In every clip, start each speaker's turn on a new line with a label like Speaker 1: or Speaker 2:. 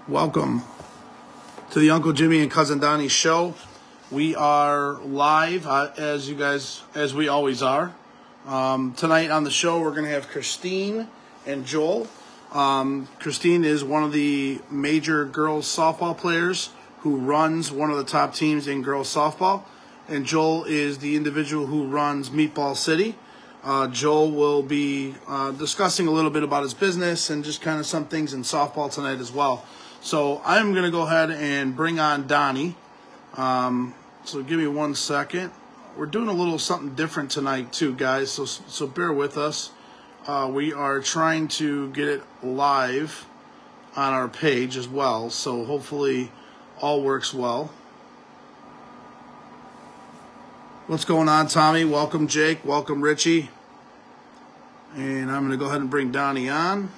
Speaker 1: Welcome to the Uncle Jimmy and Cousin Donnie show. We are live, as we always are. Tonight on the show, we're going to have Christine and Joel. Christine is one of the major girls softball players who runs one of the top teams in girls softball. And Joel is the individual who runs Meatball City. Joel will be discussing a little bit about his business and just kind of some things in softball tonight as well. So I'm going to go ahead and bring on Donnie. So give me 1 second. We're doing a little something different tonight too, guys, so bear with us. We are trying to get it live on our page as well, so hopefully all works well. What's going on, Tommy? Welcome, Jake. Welcome, Richie. And I'm going to go ahead and bring Donnie on.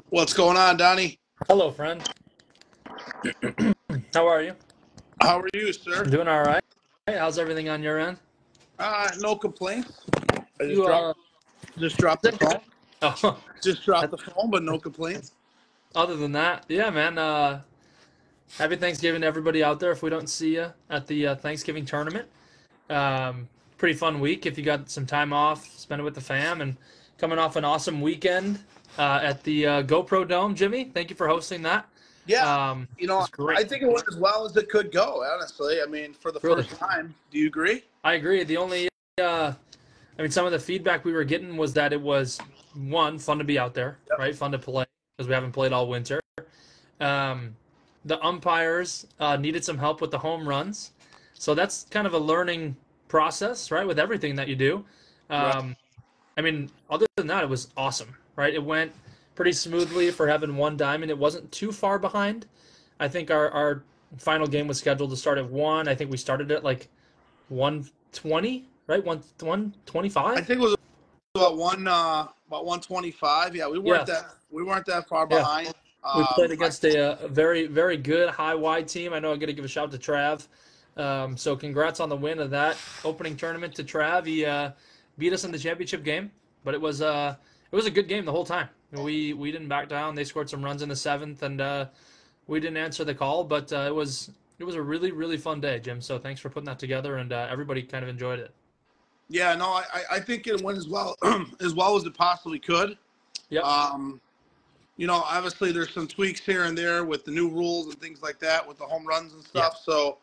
Speaker 1: What's going on, Donnie?
Speaker 2: Hello, friend. How are you?
Speaker 1: How are you, sir?
Speaker 2: I'm doing all right. Hey, how's everything on your end?
Speaker 1: No complaints. I just
Speaker 2: You,
Speaker 1: dropped the phone.
Speaker 2: Oh,
Speaker 1: Just dropped the phone, but no complaints.
Speaker 2: other than that, yeah, man. Happy Thanksgiving to everybody out there. If we don't see you at the Thanksgiving tournament, pretty fun week. If you got some time off, spend it with the fam, and coming off an awesome weekend at the GoPro Dome. Jimmy, thank you for hosting that.
Speaker 1: Yeah,
Speaker 2: It was great.
Speaker 1: I think it went as well as it could go, honestly. I mean, for the first time. Do you agree?
Speaker 2: I agree. The only, some of the feedback we were getting was that it was, one, fun to be out there, right? Fun to play because we haven't played all winter. The umpires needed some help with the home runs. So that's kind of a learning process, right, with everything that you do.
Speaker 1: Right.
Speaker 2: I mean, other than that, it was awesome, right? It went pretty smoothly for having one diamond. It wasn't too far behind. I think our final game was scheduled to start at 1. I think we started at like 120, right? 125?
Speaker 1: I think it was about 125. Yeah, we weren't that far behind.
Speaker 2: We played against a very, very good high-wide team. I know I'm going to give a shout out to Trav. So congrats on the win of that opening tournament to Trav. He beat us in the championship game, but it was a good game the whole time. We didn't back down. They scored some runs in the 7th, and we didn't answer the call. But it was a really, really fun day, Jim. So thanks for putting that together, and everybody kind of enjoyed it.
Speaker 1: Yeah, no, I think it went as well as it possibly could.
Speaker 2: Yep.
Speaker 1: Obviously there's some tweaks here and there with the new rules and things like that with the home runs and stuff.
Speaker 2: Yeah.
Speaker 1: So,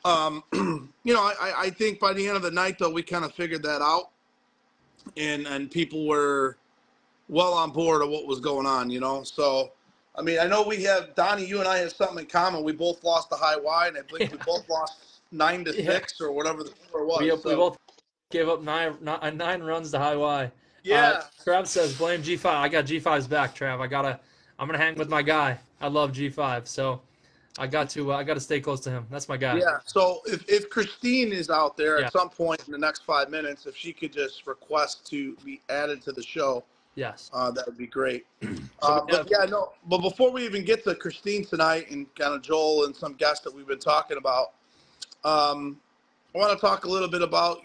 Speaker 1: I think by the end of the night, though, we kind of figured that out, and people were well on board of what was going on, So, I mean, I know we have, Donnie, you and I have something in common. We both lost the high Y, and I believe we both lost 9-6 or whatever the score was.
Speaker 2: We both gave up nine runs to high Y.
Speaker 1: Yeah.
Speaker 2: Trav says, blame G5. I got G5's back, Trav. I'm going to hang with my guy. I love G5. So I got to stay close to him. That's my guy.
Speaker 1: Yeah. So if Christine is out there at some point in the next 5 minutes, if she could just request to be added to the show,
Speaker 2: yes,
Speaker 1: that would be great. But before we even get to Christine tonight and kind of Joel and some guests that we've been talking about, I want to talk a little bit about,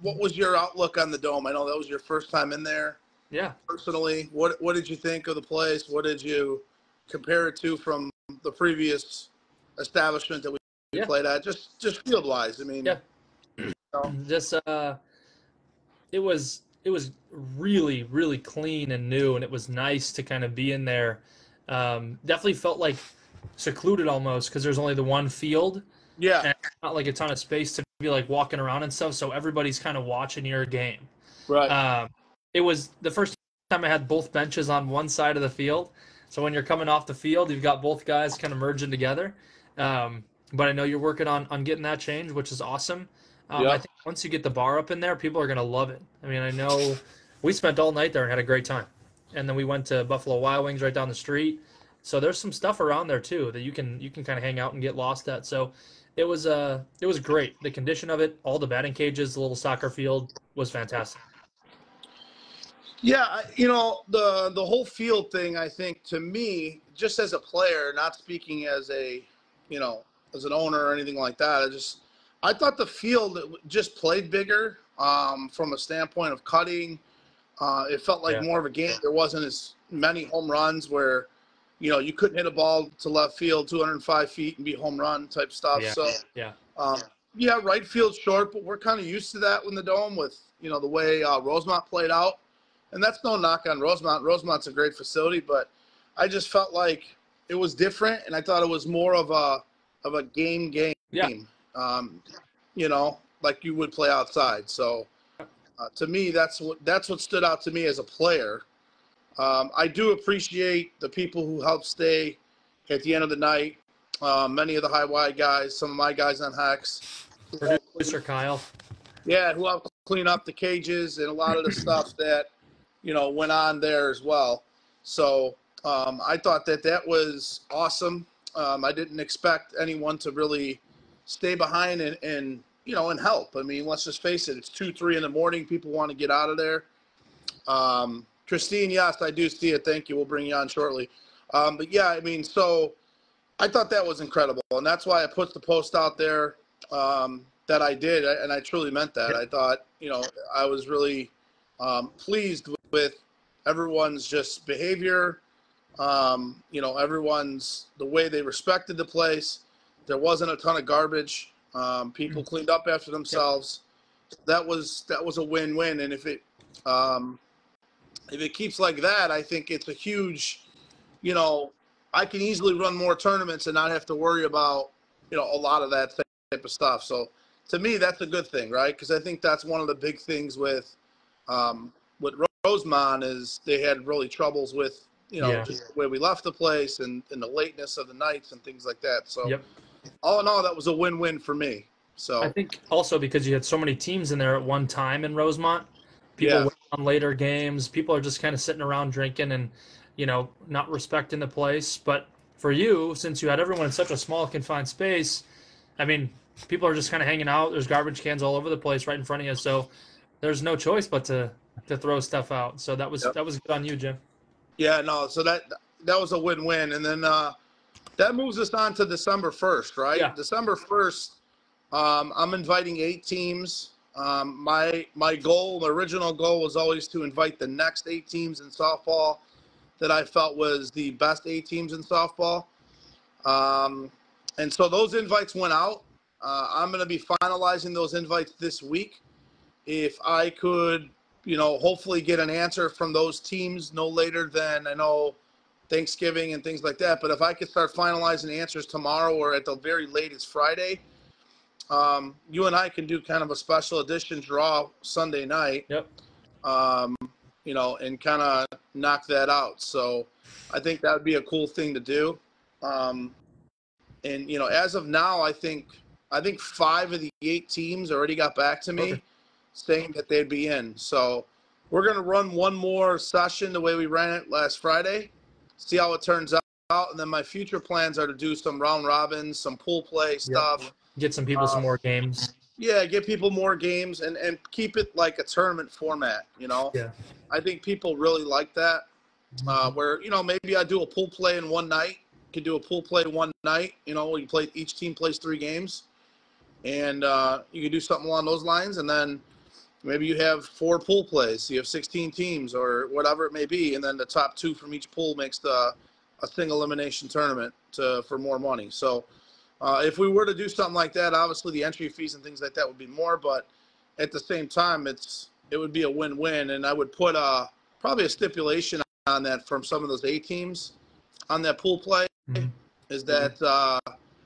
Speaker 1: what was your outlook on the Dome? I know that was your first time in there.
Speaker 2: Yeah.
Speaker 1: Personally, what did you think of the place? What did you compare it to from the previous establishment that we played at? Just field wise. I mean,
Speaker 2: just it was really, really clean and new, and it was nice to kind of be in there. Definitely felt like secluded almost because there's only the one field.
Speaker 1: Yeah.
Speaker 2: And not like a ton of space to be like walking around and stuff. So everybody's kind of watching your game.
Speaker 1: Right.
Speaker 2: It was the first time I had both benches on one side of the field. So when you're coming off the field, you've got both guys kind of merging together. But I know you're working on getting that change, which is awesome. I think once you get the bar up in there, people are going to love it. I mean, I know we spent all night there and had a great time. And then we went to Buffalo Wild Wings right down the street. So there's some stuff around there too that you can kind of hang out and get lost at. So it was great. The condition of it, all the batting cages, the little soccer field was fantastic.
Speaker 1: Yeah, the whole field thing, I think, to me, just as a player, not speaking as a, as an owner or anything like that, I thought the field just played bigger from a standpoint of cutting. It felt like more of a game. There wasn't as many home runs where, you couldn't hit a ball to left field 205 feet and be home run type stuff.
Speaker 2: Yeah.
Speaker 1: So, right field's short, but we're kind of used to that in the Dome with, the way Rosemont played out. And that's no knock on Rosemont. Rosemont's a great facility, but I just felt like it was different, and I thought it was more of a game.
Speaker 2: Yeah.
Speaker 1: Like you would play outside. So to me, that's what stood out to me as a player. I do appreciate the people who helped stay at the end of the night. Many of the high wide guys, some of my guys on Hex.
Speaker 2: Producer Kyle.
Speaker 1: Yeah, who helped clean up the cages and a lot of the stuff that, went on there as well. So I thought that was awesome. I didn't expect anyone to really stay behind and help. I mean, let's just face it. It's 2, 3 in the morning. People want to get out of there. Christine, yes, I do see it. Thank you. We'll bring you on shortly. But yeah, I mean, so I thought that was incredible. And that's why I put the post out there that I did. And I truly meant that. I thought, I was really pleased with everyone's just behavior. Everyone's the way they respected the place. There wasn't a ton of garbage. People cleaned up after themselves. That was a win-win. And if it keeps like that, I think it's a huge, I can easily run more tournaments and not have to worry about, a lot of that type of stuff. So to me, that's a good thing, right? Because I think that's one of the big things with Rosemont is they had really troubles with, just the way we left the place and the lateness of the nights and things like that. So all in all, that was a win-win for me. So
Speaker 2: I think also because you had so many teams in there at one time in Rosemont, people went on later games. People are just kind of sitting around drinking and, not respecting the place. But for you, since you had everyone in such a small confined space, I mean, people are just kind of hanging out. There's garbage cans all over the place right in front of you. So there's no choice but to throw stuff out. So that was good on you, Jim.
Speaker 1: Yeah, no. So that was a win-win. And then that moves us on to December 1st, right? Yeah. December 1st, I'm inviting 8 teams. My original goal was always to invite the next 8 teams in softball that I felt was the best 8 teams in softball. And so those invites went out. I'm going to be finalizing those invites this week. If I could, hopefully get an answer from those teams no later than, I know, Thanksgiving and things like that. But if I could start finalizing answers tomorrow or at the very latest Friday, you and I can do kind of a special edition draw Sunday night.
Speaker 2: Yep.
Speaker 1: And kind of knock that out. So I think that would be a cool thing to do. As of now, I think 5 of the 8 teams already got back to me saying that they'd be in. So we're going to run one more session the way we ran it last Friday, see how it turns out. And then my future plans are to do some round robins, some pool play stuff.
Speaker 2: Get some people some more games.
Speaker 1: Yeah, get people more games and keep it like a tournament format,
Speaker 2: Yeah.
Speaker 1: I think people really like that. Where, maybe I do a pool play in one night. Could do a pool play one night, each team plays 3 games. And you could do something along those lines. And then maybe you have 4 pool plays. So you have 16 teams or whatever it may be. And then the top 2 from each pool makes a single elimination tournament for more money. So if we were to do something like that, obviously the entry fees and things like that would be more. But at the same time, it would be a win-win. And I would put probably a stipulation on that from some of those 8 teams on that pool play is that,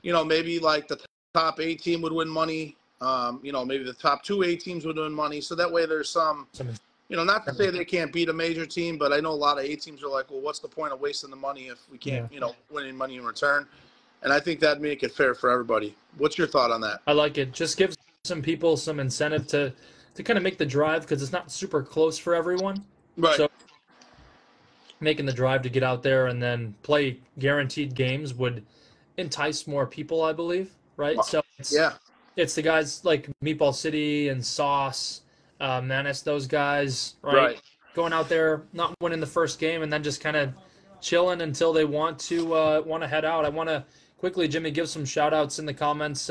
Speaker 1: maybe like the top 8 team would win money. Maybe the top 2 A teams would win money. So that way there's some, not to say they can't beat a major team, but I know a lot of A teams are like, well, what's the point of wasting the money if we can't, win any money in return? And I think that'd make it fair for everybody. What's your thought on that?
Speaker 2: I like it. Just gives some people some incentive to kind of make the drive because it's not super close for everyone.
Speaker 1: Right.
Speaker 2: So making the drive to get out there and then play guaranteed games would entice more people, I believe. Right. So it's the guys like Meatball City and Sauce, Menace, those guys, right? Going out there, not winning the first game, and then just kind of chilling until they want to head out. I want to quickly, Jimmy, give some shout outs in the comments.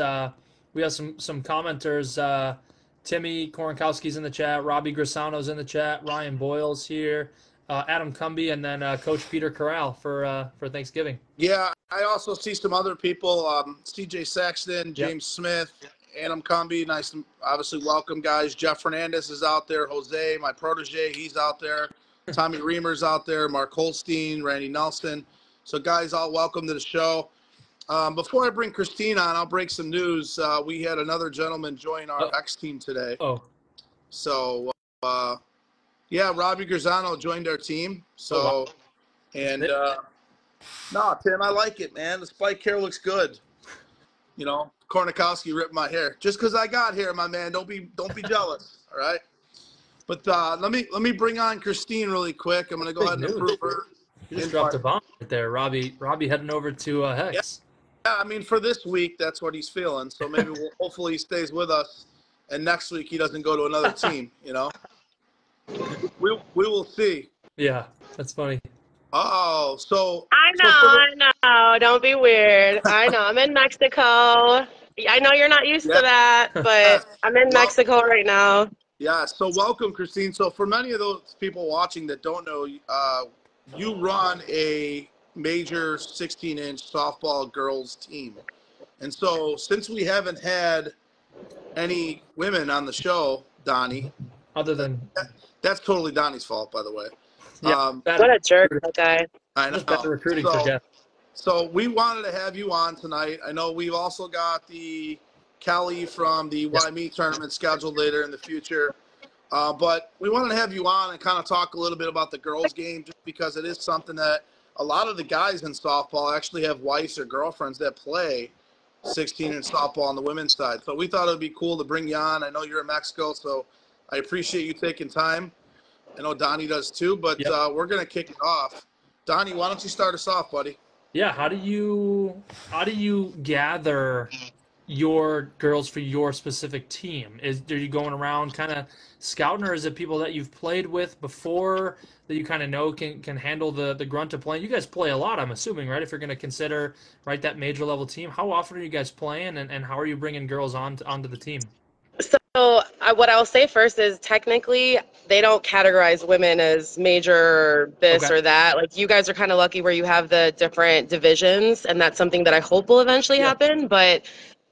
Speaker 2: We have some commenters. Timmy Koronkowski's in the chat. Robbie Grisano's in the chat. Ryan Boyle's here. Adam Cumby, and then Coach Peter Corral for Thanksgiving.
Speaker 1: Yeah, I also see some other people. CJ Saxton, James Smith, Adam Cumby. Nice to obviously welcome guys. Jeff Fernandez is out there. Jose, my protege, he's out there. Tommy Reamer's out there. Mark Holstein, Randy Nelson. So guys, all welcome to the show. Before I bring Christine on, I'll break some news. We had another gentleman join our X team today.
Speaker 2: Oh.
Speaker 1: So, yeah, Robbie Grisano joined our team. So, and no, Tim, I like it, man. The spike hair looks good. You know, Kornikowski ripped my hair just because I got here, my man. Don't be jealous, all right? But let me bring on Christine really quick. I'm gonna go ahead and approve her.
Speaker 2: You just dropped a bomb right there, Robbie. Robbie heading over to Hex.
Speaker 1: Yeah, I mean, for this week, that's what he's feeling. So maybe hopefully he stays with us, and next week he doesn't go to another team. You know, we will see.
Speaker 2: Yeah, that's funny.
Speaker 1: Oh, so
Speaker 3: I know. Don't be weird. I know. I'm in Mexico. I know you're not used to that, but I'm in Mexico right now.
Speaker 1: Yeah. So welcome, Christine. So for many of those people watching that don't know, you run a major 16-inch softball girls team. And so since we haven't had any women on the show, Donnie,
Speaker 2: other than
Speaker 1: that's totally Donnie's fault, by the way.
Speaker 2: Yeah,
Speaker 3: what a jerk, that guy.
Speaker 1: I know.
Speaker 2: Better recruiting
Speaker 1: so we wanted to have you on tonight. I know we've also got the Kelly from the Why Me tournament scheduled later in the future. But we wanted to have you on and kind of talk a little bit about the girls' game, just because it is something that a lot of the guys in softball actually have wives or girlfriends that play 16-inch softball on the women's side. So we thought it would be cool to bring you on. I know you're in Mexico, so I appreciate you taking time. I know Donnie does too, but we're going to kick it off. Donnie, why don't you start us off, buddy?
Speaker 2: Yeah, how do you gather your girls for your specific team? Are you going around kind of scouting, or is it people that you've played with before that you kind of know can handle the grunt of playing? You guys play a lot, I'm assuming, right? If you're going to consider that major level team, how often are you guys playing, and how are you bringing girls onto the team?
Speaker 3: So what I'll say first is technically they don't categorize women as major this or that. Like, you guys are kind of lucky where you have the different divisions, and that's something that I hope will eventually happen. But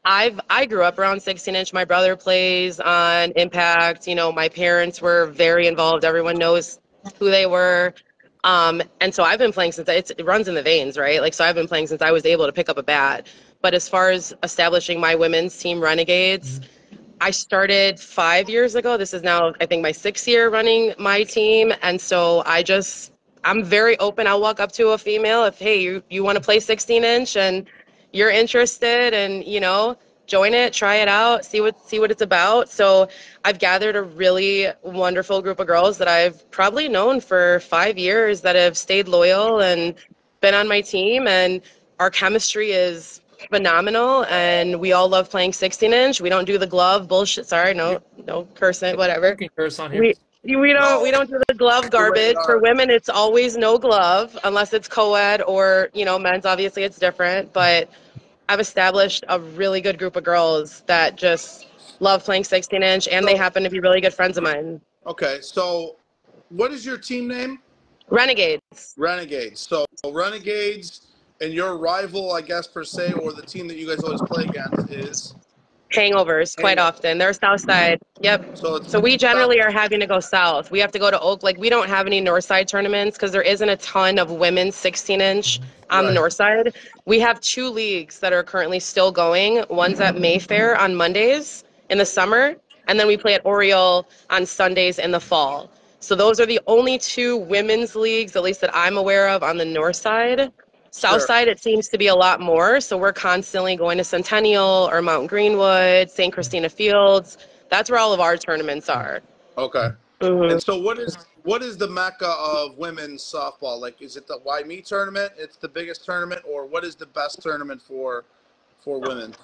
Speaker 3: I grew up around 16-inch. My brother plays on Impact. You know, my parents were very involved. Everyone knows who they were. And so I've been playing since it runs in the veins, right? Like, so I've been playing since I was able to pick up a bat. But as far as establishing my women's team, Renegades, I started 5 years ago. This is now, I think, my 6th year running my team. And so I'm very open. I'll walk up to a female if, hey, you want to play 16-inch and you're interested, and, you know, join it, try it out, see what it's about. So I've gathered a really wonderful group of girls that I've probably known for 5 years that have stayed loyal and been on my team. And our chemistry is phenomenal, and we all love playing 16-inch. We don't do the glove bullshit. Sorry, no cursing, whatever.
Speaker 2: You can curse on here.
Speaker 3: We don't do the glove garbage. For women, it's always no glove unless it's co-ed, or, you know, men's obviously it's different. But I've established a really good group of girls that just love playing 16-inch, and they happen to be really good friends of mine.
Speaker 1: Okay, so what is your team name?
Speaker 3: Renegades.
Speaker 1: Renegades. So Renegades. And your rival, I guess, per se, or the team that you guys always play against is?
Speaker 3: Hangovers, quite often. They're south side. Yep. So we generally are having to go south. We have to go to Oak. Like, we don't have any north side tournaments because there isn't a ton of women's 16-inch on the north side. We have 2 leagues that are currently still going. One's at Mayfair on Mondays in the summer, and then we play at Oriole on Sundays in the fall. So those are the only 2 women's leagues, at least that I'm aware of, on the north side. South side, it seems to be a lot more. So we're constantly going to Centennial or Mount Greenwood, St. Christina Fields. That's where all of our tournaments are.
Speaker 1: Okay. And so what is the mecca of women's softball? Like, is it the Why Me tournament? It's the biggest tournament, or what is the best tournament for women?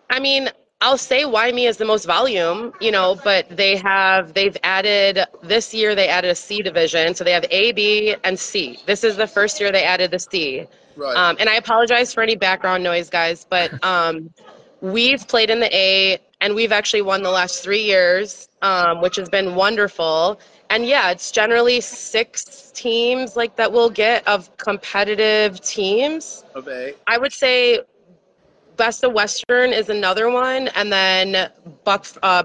Speaker 3: I mean, I'll say Why Me is the most volume, you know, but they've added, this year they added a C division. So they have A, B, and C. This is the first year they added the C. Right. And I apologize for any background noise, guys, but We've played in the A, and we've actually won the last 3 years, which has been wonderful. And yeah, it's generally 6 teams like that we'll get of competitive teams.
Speaker 1: Of A.
Speaker 3: I would say Best of Western is another one, and then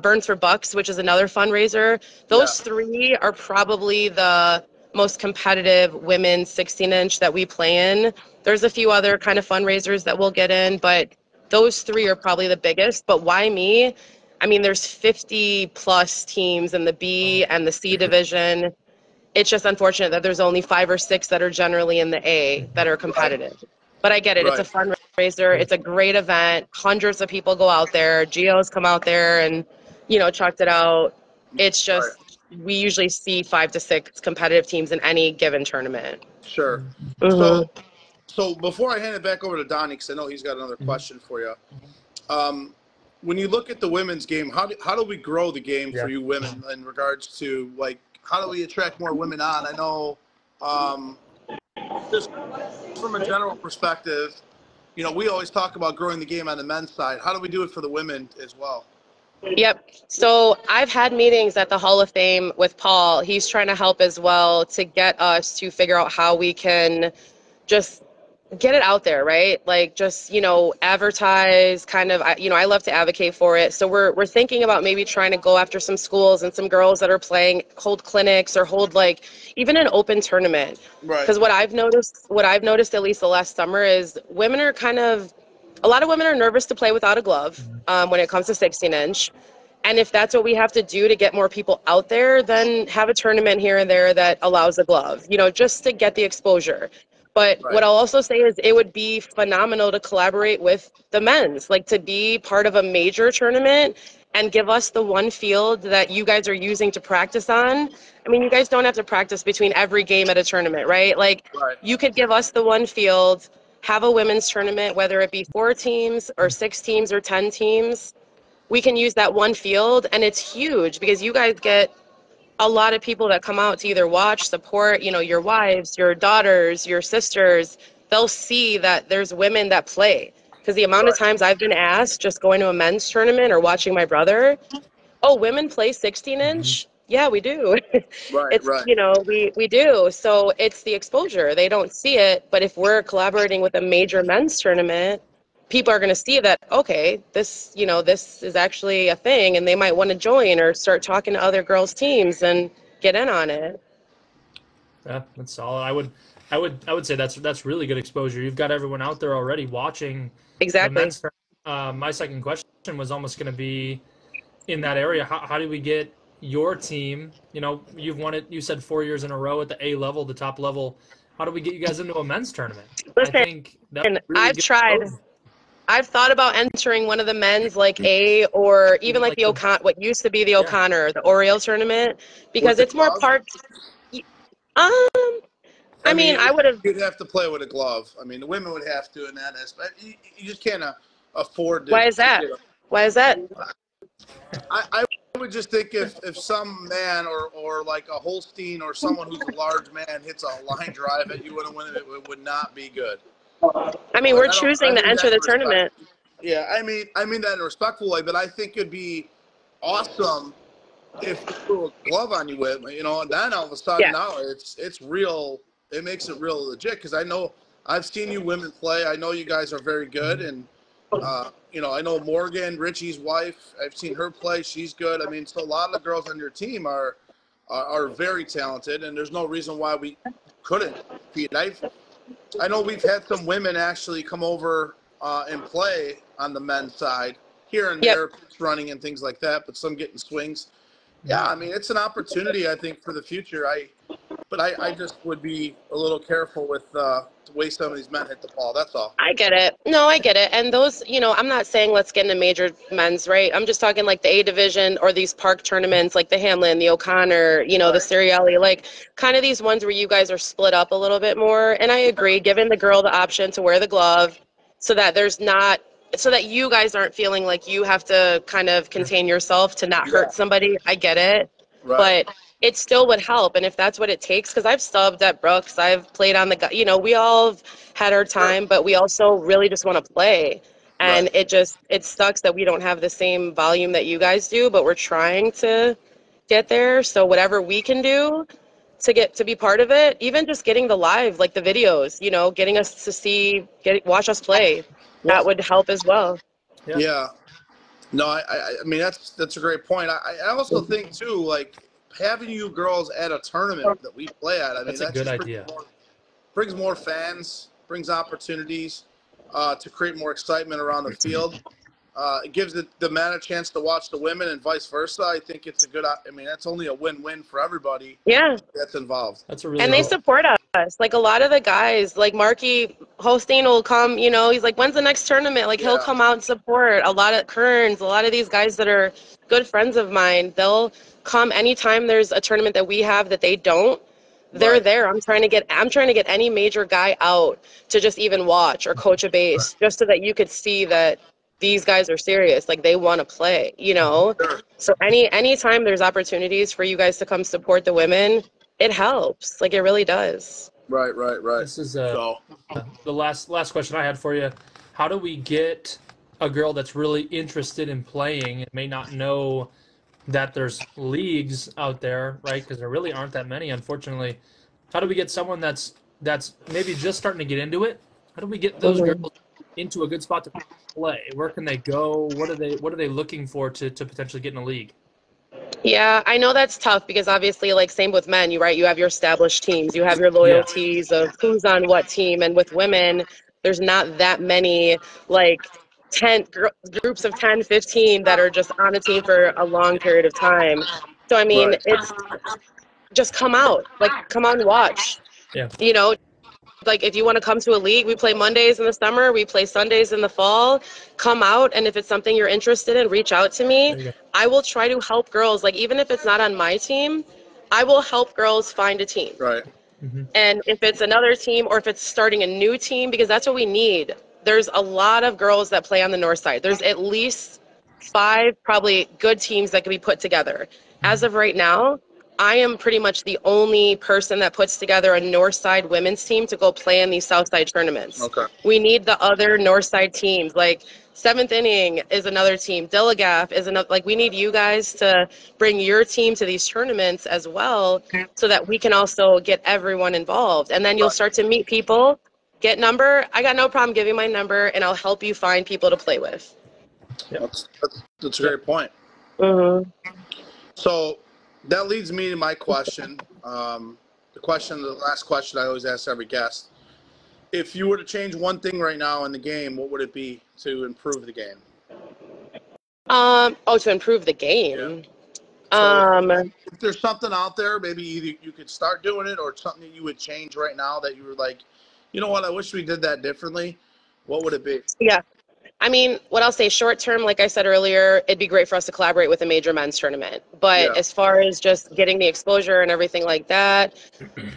Speaker 3: Burns for Bucks, which is another fundraiser. Those 3 are probably the most competitive women's 16-inch that we play in. There's a few other kind of fundraisers that we'll get in, but those 3 are probably the biggest. But why me? I mean, there's 50 plus teams in the B and the C division. It's just unfortunate that there's only 5 or 6 that are generally in the A that are competitive. But I get it. It's a fundraiser. It's a great event. Hundreds of people go out there. Geos come out there and, chucked it out. It's just, we usually see 5 to 6 competitive teams in any given tournament.
Speaker 1: Sure. So before I hand it back over to Donnie, because I know he's got another question for you. When you look at the women's game, how do we grow the game for you women in regards to, like, how do we attract more women on? I know just from a general perspective, we always talk about growing the game on the men's side. How do we do it for the women as well?
Speaker 3: Yep. So I've had meetings at the Hall of Fame with Paul. He's trying to help as well to get us to figure out how we can just get it out there, right? Like just, advertise kind of, I love to advocate for it. So we're thinking about maybe trying to go after some schools and some girls that are playing, hold clinics or hold like even an open tournament.
Speaker 1: Right.
Speaker 3: Because what I've noticed at least the last summer is a lot of women are nervous to play without a glove when it comes to 16-inch. And if that's what we have to do to get more people out there, then have a tournament here and there that allows a glove, just to get the exposure. But what I'll also say is it would be phenomenal to collaborate with the men's, like to be part of a major tournament and give us the one field that you guys are using to practice on. I mean, you guys don't have to practice between every game at a tournament, right? Like you could give us the one field, have a women's tournament, whether it be 4 teams or 6 teams or 10 teams. We can use that one field, and it's huge because you guys get a lot of people that come out to either watch, support, your wives, your daughters, your sisters. They'll see that there's women that play. Because the amount of times I've been asked just going to a men's tournament or watching my brother, oh, women play 16-inch? Yeah, we do. We do. So it's the exposure. They don't see it, but if we're collaborating with a major men's tournament, people are going to see that, okay, this is actually a thing, and they might want to join or start talking to other girls' teams and get in on it.
Speaker 2: Yeah, that's solid. I would say that's really good exposure. You've got everyone out there already watching.
Speaker 3: Exactly.
Speaker 2: My second question was almost going to be in that area. How do we get your team? You've won it. You said 4 years in a row at the A level, the top level. How do we get you guys into a men's tournament?
Speaker 3: Listen,
Speaker 2: I think that's really
Speaker 3: I've tried.
Speaker 2: exposure.
Speaker 3: I've thought about entering one of the men's like A or even like the what used to be the O'Connor, the Oriole tournment, because it's more parts. I mean, I would have.
Speaker 1: You'd have to play with a glove. I mean, the women would have to in that aspect. You just can't afford to.
Speaker 3: Why is that? Why is that?
Speaker 1: I would just think if some man or like a Holstein or someone who's a large man hits a line drive at you and win it would not be good.
Speaker 3: I mean, we're choosing to enter the tournament.
Speaker 1: Yeah, I mean that in a respectful way, but I think it'd be awesome if you threw a glove on you with, and then all of a sudden now it's real. It makes it real legit because I know I've seen you women play. I know you guys are very good, and I know Morgan, Richie's wife. I've seen her play. She's good. I mean, so a lot of the girls on your team are very talented, and there's no reason why we couldn't compete. I know we've had some women actually come over and play on the men's side here and there, running and things like that, but some getting swings. Yeah, I mean, it's an opportunity, I think, for the future. But I just would be a little careful with the way some of these men hit the ball. That's all.
Speaker 3: I get it. No, I get it. And those, I'm not saying let's get into major men's, right? I'm just talking like the A division or these park tournaments like the Hamlin, the O'Connor, the Seriali, like kind of these ones where you guys are split up a little bit more. And I agree, giving the girl the option to wear the glove so that so that you guys aren't feeling like you have to kind of contain yourself to not hurt somebody. I get it. Right. But it still would help. And if that's what it takes, because I've subbed at Brooks, I've played on we all have had our time, but we also really just want to play. And it sucks that we don't have the same volume that you guys do, but we're trying to get there. So whatever we can do to get to be part of it, even just getting the live, like the videos, you know, getting us to watch us play, that would help as well.
Speaker 1: Yeah. No, I mean that's a great point. I also think too, like having you girls at a tournament that we play at. I mean,
Speaker 2: that's a good
Speaker 1: just
Speaker 2: idea.
Speaker 1: Brings more fans, brings opportunities to create more excitement around the field. It gives the men a chance to watch the women and vice versa. I think it's a good. I mean, that's only a win-win for everybody.
Speaker 3: Yeah,
Speaker 1: that's involved.
Speaker 2: That's a really
Speaker 3: and they support us. Like a lot of the guys, like Marky Hosting will come. You know, he's like, "When's the next tournament?" Like he'll come out and support. A lot of Kearns, a lot of these guys that are good friends of mine, they'll come anytime there's a tournament that we have that they don't. They're there. I'm trying to get any major guy out to just even watch or coach a base, just so that you could see that these guys are serious. Like they want to play, you know? So anytime there's opportunities for you guys to come support the women, it helps. Like it really does.
Speaker 1: Right.
Speaker 2: This is the last question I had for you. How do we get a girl that's really interested in playing and may not know that there's leagues out there, right? Because there really aren't that many, unfortunately. How do we get someone that's maybe just starting to get into it? How do we get those girls into a good spot to play? Where can they go? What are they looking for to potentially get in a league?
Speaker 3: Yeah, I know that's tough because obviously, like same with men, you have your established teams, you have your loyalties of who's on what team, and with women, there's not that many like 10 groups of 10, 15 that are just on a team for a long period of time. So I mean, it's just come out and watch.
Speaker 2: Yeah.
Speaker 3: You know, like if you want to come to a league, we play Mondays in the summer, we play Sundays in the fall. Come out, and if it's something you're interested in, reach out to me. I will try to help girls. Like even if it's not on my team, I will help girls find a team.
Speaker 1: Right.
Speaker 3: And if it's another team or if it's starting a new team, because that's what we need. There's a lot of girls that play on the north side. There's at least 5 probably good teams that can be put together. As of right now, I am pretty much the only person that puts together a north side women's team to go play in these south side tournaments.
Speaker 1: Okay.
Speaker 3: We need the other north side teams. Like Seventh Inning is another team. Dilligaff is another. Like we need you guys to bring your team to these tournaments as well, so that we can also get everyone involved. And then you'll start to meet people, get number. I got no problem giving my number, and I'll help you find people to play with.
Speaker 1: Yep. That's a great point.
Speaker 3: Mm-hmm.
Speaker 1: So that leads me to my question. The last question I always ask every guest. If you were to change one thing right now in the game, what would it be to improve the game?
Speaker 3: To improve the game.
Speaker 1: Yeah. So if there's something out there, maybe either you could start doing it or something that you would change right now that you were like, you know what, I wish we did that differently. What would it be?
Speaker 3: Yeah. I mean, what I'll say short term, like I said earlier, it'd be great for us to collaborate with a major men's tournament. But as far as just getting the exposure and everything like that,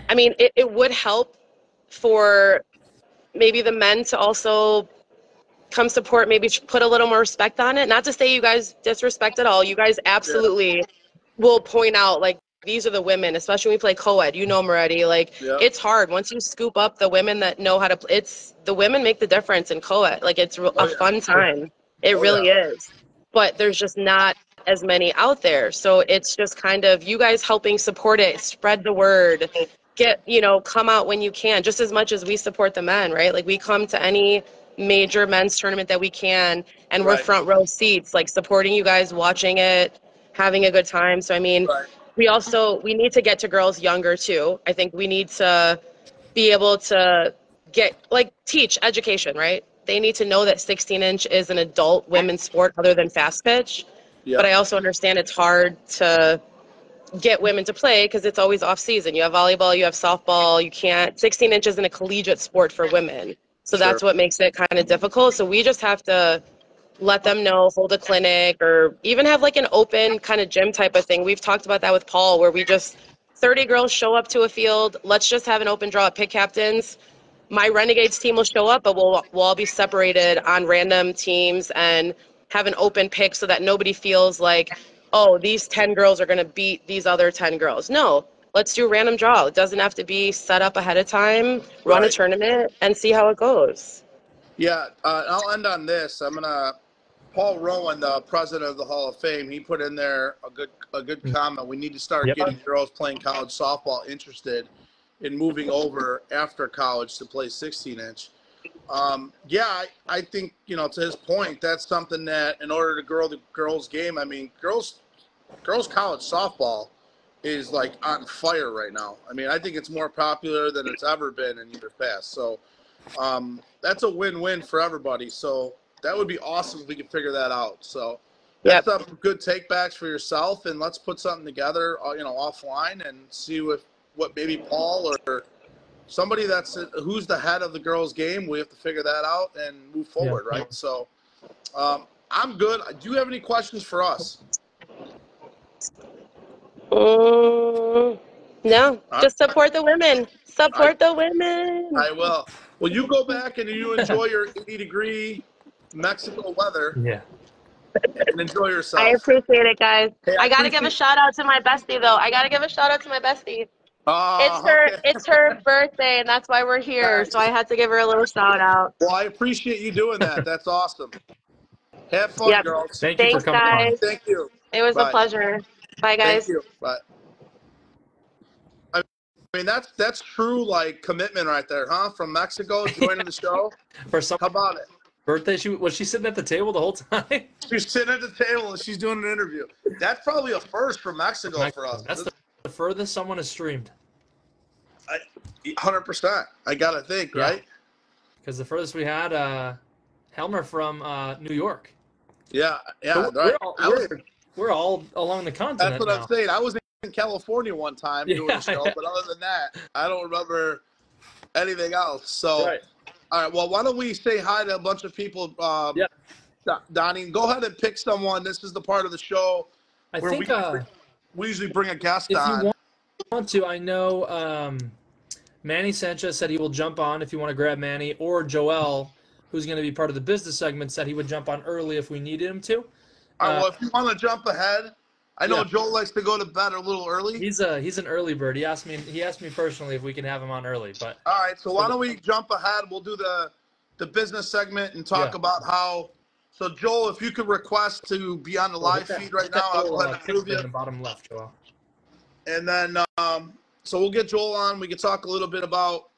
Speaker 3: I mean, it would help for maybe the men to also come support, maybe put a little more respect on it. Not to say you guys disrespect at all. You guys absolutely will point out, like, these are the women, especially when we play co-ed. You know them already. Like, it's hard. Once you scoop up the women that know how to play, the women make the difference in co-ed. Like, it's a fun time. It really is. But there's just not as many out there. So it's just kind of you guys helping support it, spread the word, come out when you can, just as much as we support the men, right? Like, we come to any major men's tournament that we can, and we're front row seats, like supporting you guys, watching it, having a good time. So I mean, we need to get to girls younger too. I think we need to be able to teach education, right? They need to know that 16-inch is an adult women's sport other than fast pitch. But I also understand it's hard to get women to play because it's always off season. You have volleyball, you have softball. You can't 16-inch isn't a collegiate sport for women. So that's what makes it kind of difficult. So we just have to let them know, hold a clinic, or even have like an open kind of gym type of thing. We've talked about that with Paul, where we just 30 girls show up to a field. Let's just have an open draw at pick captains. My Renegades team will show up, but we'll all be separated on random teams and have an open pick so that nobody feels like, oh, these 10 girls are going to beat these other 10 girls. No, let's do a random draw. It doesn't have to be set up ahead of time. Run a tournament and see how it goes.
Speaker 1: Yeah, I'll end on this. Paul Rowan, the president of the Hall of Fame, he put in there a good comment. We need to start getting girls playing college softball interested in moving over after college to play 16-inch. I think, to his point, that's something that in order to grow the girls' game, I mean, girls college softball is like on fire right now. I mean, I think it's more popular than it's ever been in years past. So that's a win-win for everybody. So that would be awesome if we could figure that out. So that's some good takebacks for yourself, and let's put something together, offline and see what maybe Paul or somebody who's the head of the girls' game. We have to figure that out and move forward, right? So I'm good. Do you have any questions for us?
Speaker 3: No, just support the women. Support the women.
Speaker 1: I will. Well, you go back and you enjoy your 80-degree Mexico weather.
Speaker 2: Yeah.
Speaker 1: And enjoy yourself.
Speaker 3: I appreciate it, guys.
Speaker 1: Hey,
Speaker 3: I gotta give a shout out to my bestie, though. It's her birthday, and that's why we're here.
Speaker 1: Nice.
Speaker 3: So I had to give her a little shout out.
Speaker 1: Well, I appreciate you doing that. That's awesome. Have fun, girls.
Speaker 2: Thank you for coming
Speaker 3: guys.
Speaker 2: on.
Speaker 1: Thank you.
Speaker 3: It was a pleasure. Bye, guys.
Speaker 1: Thank you. Bye. I mean, that's true, like, commitment right there, huh? From Mexico, joining the show.
Speaker 2: For some
Speaker 1: How about it?
Speaker 2: birthday, was she sitting at the table the whole time?
Speaker 1: She's sitting at the table and she's doing an interview. That's probably a first for Mexico for us.
Speaker 2: That's the furthest someone has streamed.
Speaker 1: 100%. I got to think, right?
Speaker 2: Because the furthest we had, Helmer from New York.
Speaker 1: Yeah,
Speaker 2: So
Speaker 1: right.
Speaker 2: We're all along the continent.
Speaker 1: That's what I'm saying. I was in California one time doing a show, but other than that, I don't remember anything else. So, all right. Well, why don't we say hi to a bunch of people? Donnie, go ahead and pick someone. This is the part of the show where we usually bring a guest on.
Speaker 2: If you want to, I know Manny Sanchez said he will jump on if you want to grab Manny, or Joel, who's going to be part of the business segment, said he would jump on early if we needed him to.
Speaker 1: All right, well, if you want to jump ahead, I know Joel likes to go to bed a little early.
Speaker 2: He's an early bird. He asked me personally if we can have him on early. But
Speaker 1: all right, so why don't we jump ahead? We'll do the business segment and talk about how. So Joel, if you could request to be on the live feed right now, I'll go ahead and approve you.
Speaker 2: In the bottom left, Joel.
Speaker 1: And then so we'll get Joel on. We can talk a little bit about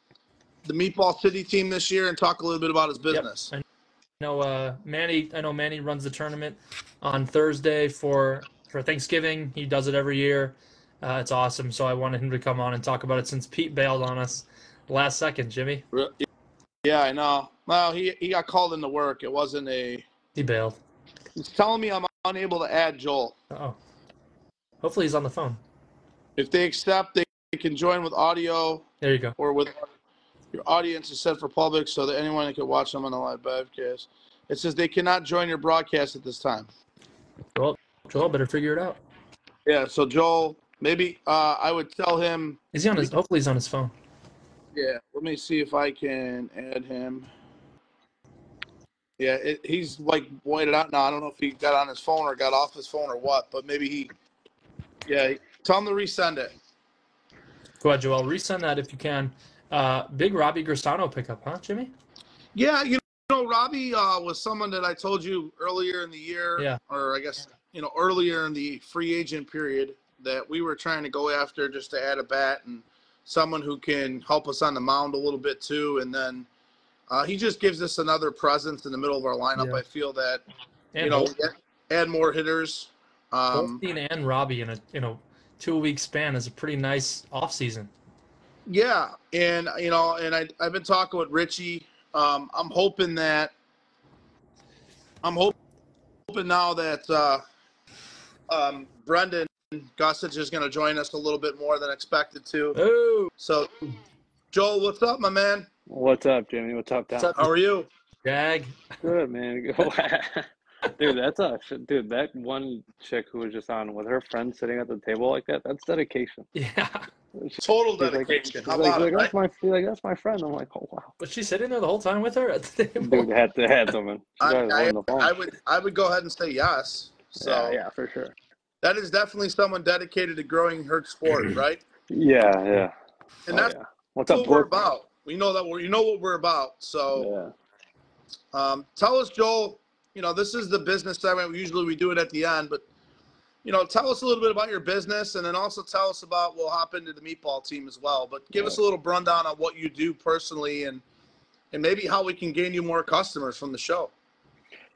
Speaker 1: the Meatball City team this year and talk a little bit about his business.
Speaker 2: Yep. I know Manny runs the tournament on Thursday for Thanksgiving. He does it every year. It's awesome. So I wanted him to come on and talk about it since Pete bailed on us last second, Jimmy.
Speaker 1: Yeah, I know. Well, he got called into work. It wasn't
Speaker 2: He bailed.
Speaker 1: He's telling me I'm unable to add Joel.
Speaker 2: Oh. Hopefully he's on the phone.
Speaker 1: If they accept, they can join with audio.
Speaker 2: There you go.
Speaker 1: Or with your audience is set for public so that anyone can watch them on the live broadcast. It says they cannot join your broadcast at this time.
Speaker 2: Well, Joel better figure it out.
Speaker 1: Yeah, so Joel, maybe I would tell him.
Speaker 2: Is he on his? Hopefully he's on his phone.
Speaker 1: Yeah, let me see if I can add him. Yeah, he's like pointed out now. I don't know if he got on his phone or got off his phone or what, but maybe tell him to resend it.
Speaker 2: Go ahead, Joel. Resend that if you can. Big Robbie Grisano pickup, huh, Jimmy?
Speaker 1: Yeah, you know, Robbie was someone that I told you earlier in the year, or I guess, earlier in the free agent period that we were trying to go after just to add a bat and someone who can help us on the mound a little bit too. And then he just gives us another presence in the middle of our lineup. I feel that, add more hitters.
Speaker 2: Both Dean and Robbie in a 2-week span is a pretty nice offseason.
Speaker 1: Yeah, and I've been talking with Richie. I'm hoping now that Brendan Gossage is going to join us a little bit more than expected to.
Speaker 2: Oh.
Speaker 1: So, Joel, what's up, my man?
Speaker 4: What's up, Jimmy? What's up, Don?
Speaker 1: How are you?
Speaker 2: Jag.
Speaker 4: Good, man. Dude, that one chick who was just on with her friend sitting at the table like that, that's dedication.
Speaker 2: Yeah.
Speaker 1: Total dedication. How about it, right?
Speaker 4: That's my friend. I'm like, oh, wow.
Speaker 2: Was she sitting there the whole time with her at the table?
Speaker 4: Dude, had someone.
Speaker 1: I would go ahead and say yes. So
Speaker 4: yeah, for sure.
Speaker 1: That is definitely someone dedicated to growing her sport, right?
Speaker 4: Yeah.
Speaker 1: And that's
Speaker 4: What's up,
Speaker 1: what we're about. We know that what we're about. So Tell us, Joel, this is the business segment. Usually we do it at the end, but, tell us a little bit about your business, and then also tell us about, we'll hop into the meatball team as well, but give us a little rundown on what you do personally and maybe how we can gain you more customers from the show.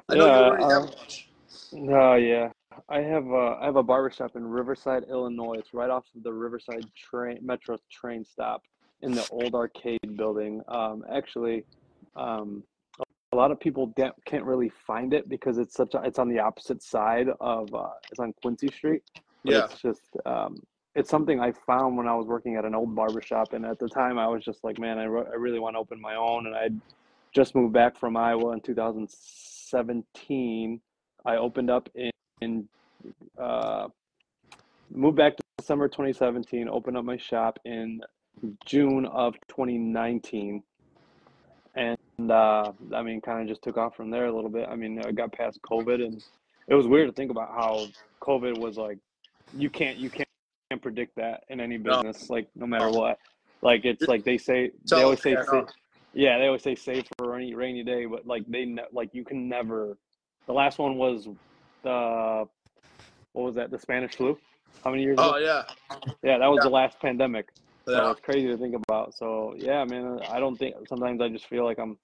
Speaker 1: I know you already have a bunch.
Speaker 4: Yeah. I have a barbershop in Riverside, Illinois. It's right off of the Riverside Metro train stop in the old arcade building. Actually, a lot of people can't really find it because it's on the opposite side of it's on Quincy Street. But
Speaker 1: Yeah.
Speaker 4: it's just it's something I found when I was working at an old barbershop, and at the time I was just like, man, I really want to open my own, and I just moved back from Iowa in 2017. I opened up moved back to December 2017, opened up my shop in June of 2019. And I mean, kind of just took off from there a little bit. I mean, I got past COVID, and it was weird to think about how COVID was like, you can't predict that in any business, like no matter what. Like it's like they always say save for a rainy day, but like you can never. The last one was what was that? The Spanish flu. How many years ago?
Speaker 1: Oh yeah.
Speaker 4: Yeah, that was the last pandemic. So
Speaker 1: Yeah.
Speaker 4: it's crazy to think about. So yeah, man, I don't think, sometimes I just feel like I'm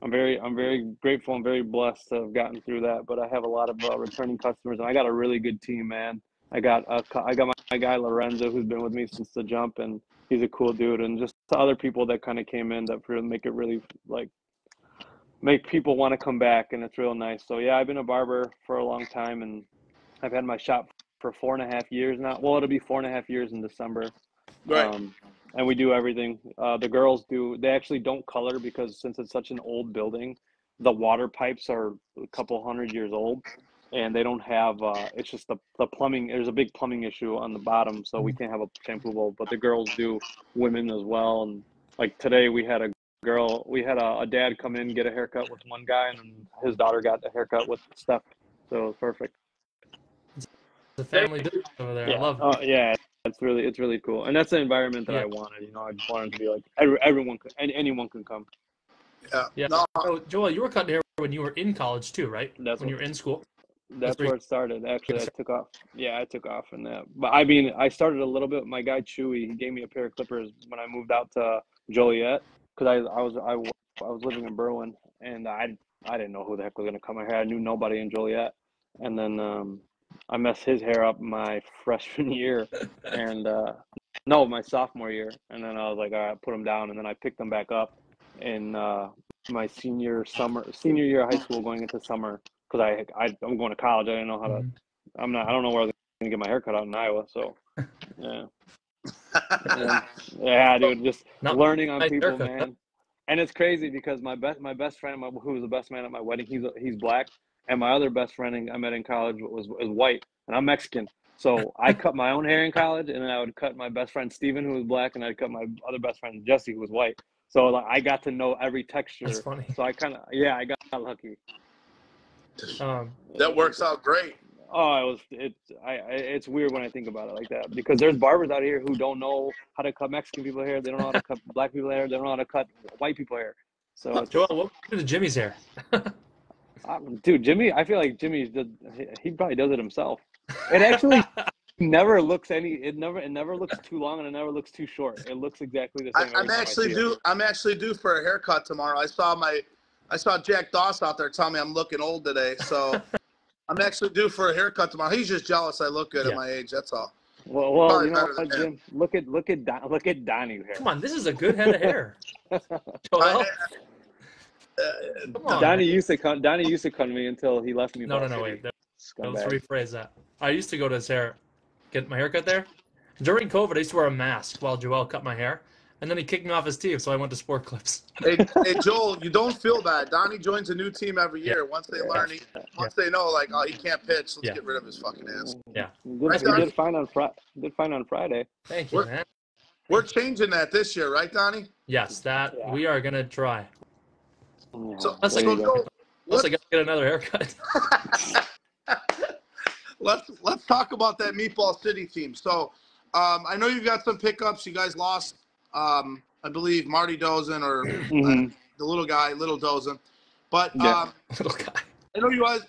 Speaker 4: very grateful and very blessed to have gotten through that. But I have a lot of returning customers, and I got a really good team, man. I got my guy Lorenzo, who's been with me since the jump, and he's a cool dude. And just the other people that kind of came in that make it really like make people want to come back, and it's real nice. So yeah, I've been a barber for a long time, and I've had my shop for 4.5 years now. Well, it'll be 4.5 years in December.
Speaker 1: Right.
Speaker 4: And we do everything. The girls they actually don't color because since it's such an old building, the water pipes are a couple hundred years old, and they don't have, it's just the plumbing. There's a big plumbing issue on the bottom, so we can't have a shampoo bowl, but the girls do women as well. And like today we had a dad come in, get a haircut with one guy, and then his daughter got a haircut with Steph. So it was perfect.
Speaker 2: The family business over there.
Speaker 4: Yeah.
Speaker 2: I love it.
Speaker 4: Oh yeah, it's really cool, and that's the environment that I wanted. I just wanted to be like anyone can come.
Speaker 1: Yeah.
Speaker 2: Yeah.
Speaker 1: No.
Speaker 2: So, Joel, you were cutting hair when you were in college too, right? When you were in school.
Speaker 4: That's where it started. Actually, I took off. Yeah, I took off in that. But I mean, I started a little bit. My guy Chewy, he gave me a pair of clippers when I moved out to Joliet, because I was living in Berlin, and I didn't know who the heck was gonna cut my hair. I knew nobody in Joliet, and then I messed his hair up my freshman year, and no, my sophomore year, and then I was like, all right, put him down, and then I picked them back up in my senior year of high school, going into summer, because I'm going to college. I didn't know how to. I don't know where I was gonna get my hair cut out in Iowa. So yeah, yeah, dude, just learning on people, man. And it's crazy because my best friend, who was the best man at my wedding, he's black. And my other best friend I met in college was white, and I'm Mexican. So I cut my own hair in college, and then I would cut my best friend Steven, who was black, and I'd cut my other best friend Jesse, who was white. So like, I got to know every texture.
Speaker 2: That's funny.
Speaker 4: So I got lucky.
Speaker 1: That works out great.
Speaker 4: Oh, it's weird when I think about it like that, because there's barbers out here who don't know how to cut Mexican people hair. They don't know how to cut black people hair. They don't know how to cut white people hair. So
Speaker 2: Joel, what happened to Jimmy's hair?
Speaker 4: Dude, Jimmy, I feel like he probably does it himself. It actually never looks it never looks too long, and it never looks too short. It looks exactly the same.
Speaker 1: I'm actually due for a haircut tomorrow. I saw Jack Doss out there telling me I'm looking old today, so I'm actually due for a haircut tomorrow. He's just jealous I look good at my age. That's all.
Speaker 4: Well, you know what, Jim? Look at Donnie here.
Speaker 2: Come on, this is a good head of hair. Joel.
Speaker 4: Donnie used to come to me until he left me.
Speaker 2: No, wait. Let's rephrase that. I used to go to his hair, get my haircut there. During COVID, I used to wear a mask while Joel cut my hair, and then he kicked me off his team, so I went to Sport Clips.
Speaker 1: Hey, Joel, you don't feel bad. Donnie joins a new team every year. Once they learn, they know, like, oh, he can't pitch. Let's get rid of his fucking ass.
Speaker 2: Yeah.
Speaker 4: He did fine on Friday.
Speaker 2: Thank you, man.
Speaker 1: We're changing that this year, right, Donnie?
Speaker 2: Yes, we are gonna try.
Speaker 1: So
Speaker 2: unless I gotta get another haircut.
Speaker 1: Let's talk about that Meatball City team. So I know you've got some pickups. You guys lost, I believe, Marty Dozen or the little guy, Little Dozen. But
Speaker 4: Yeah.
Speaker 2: Little guy.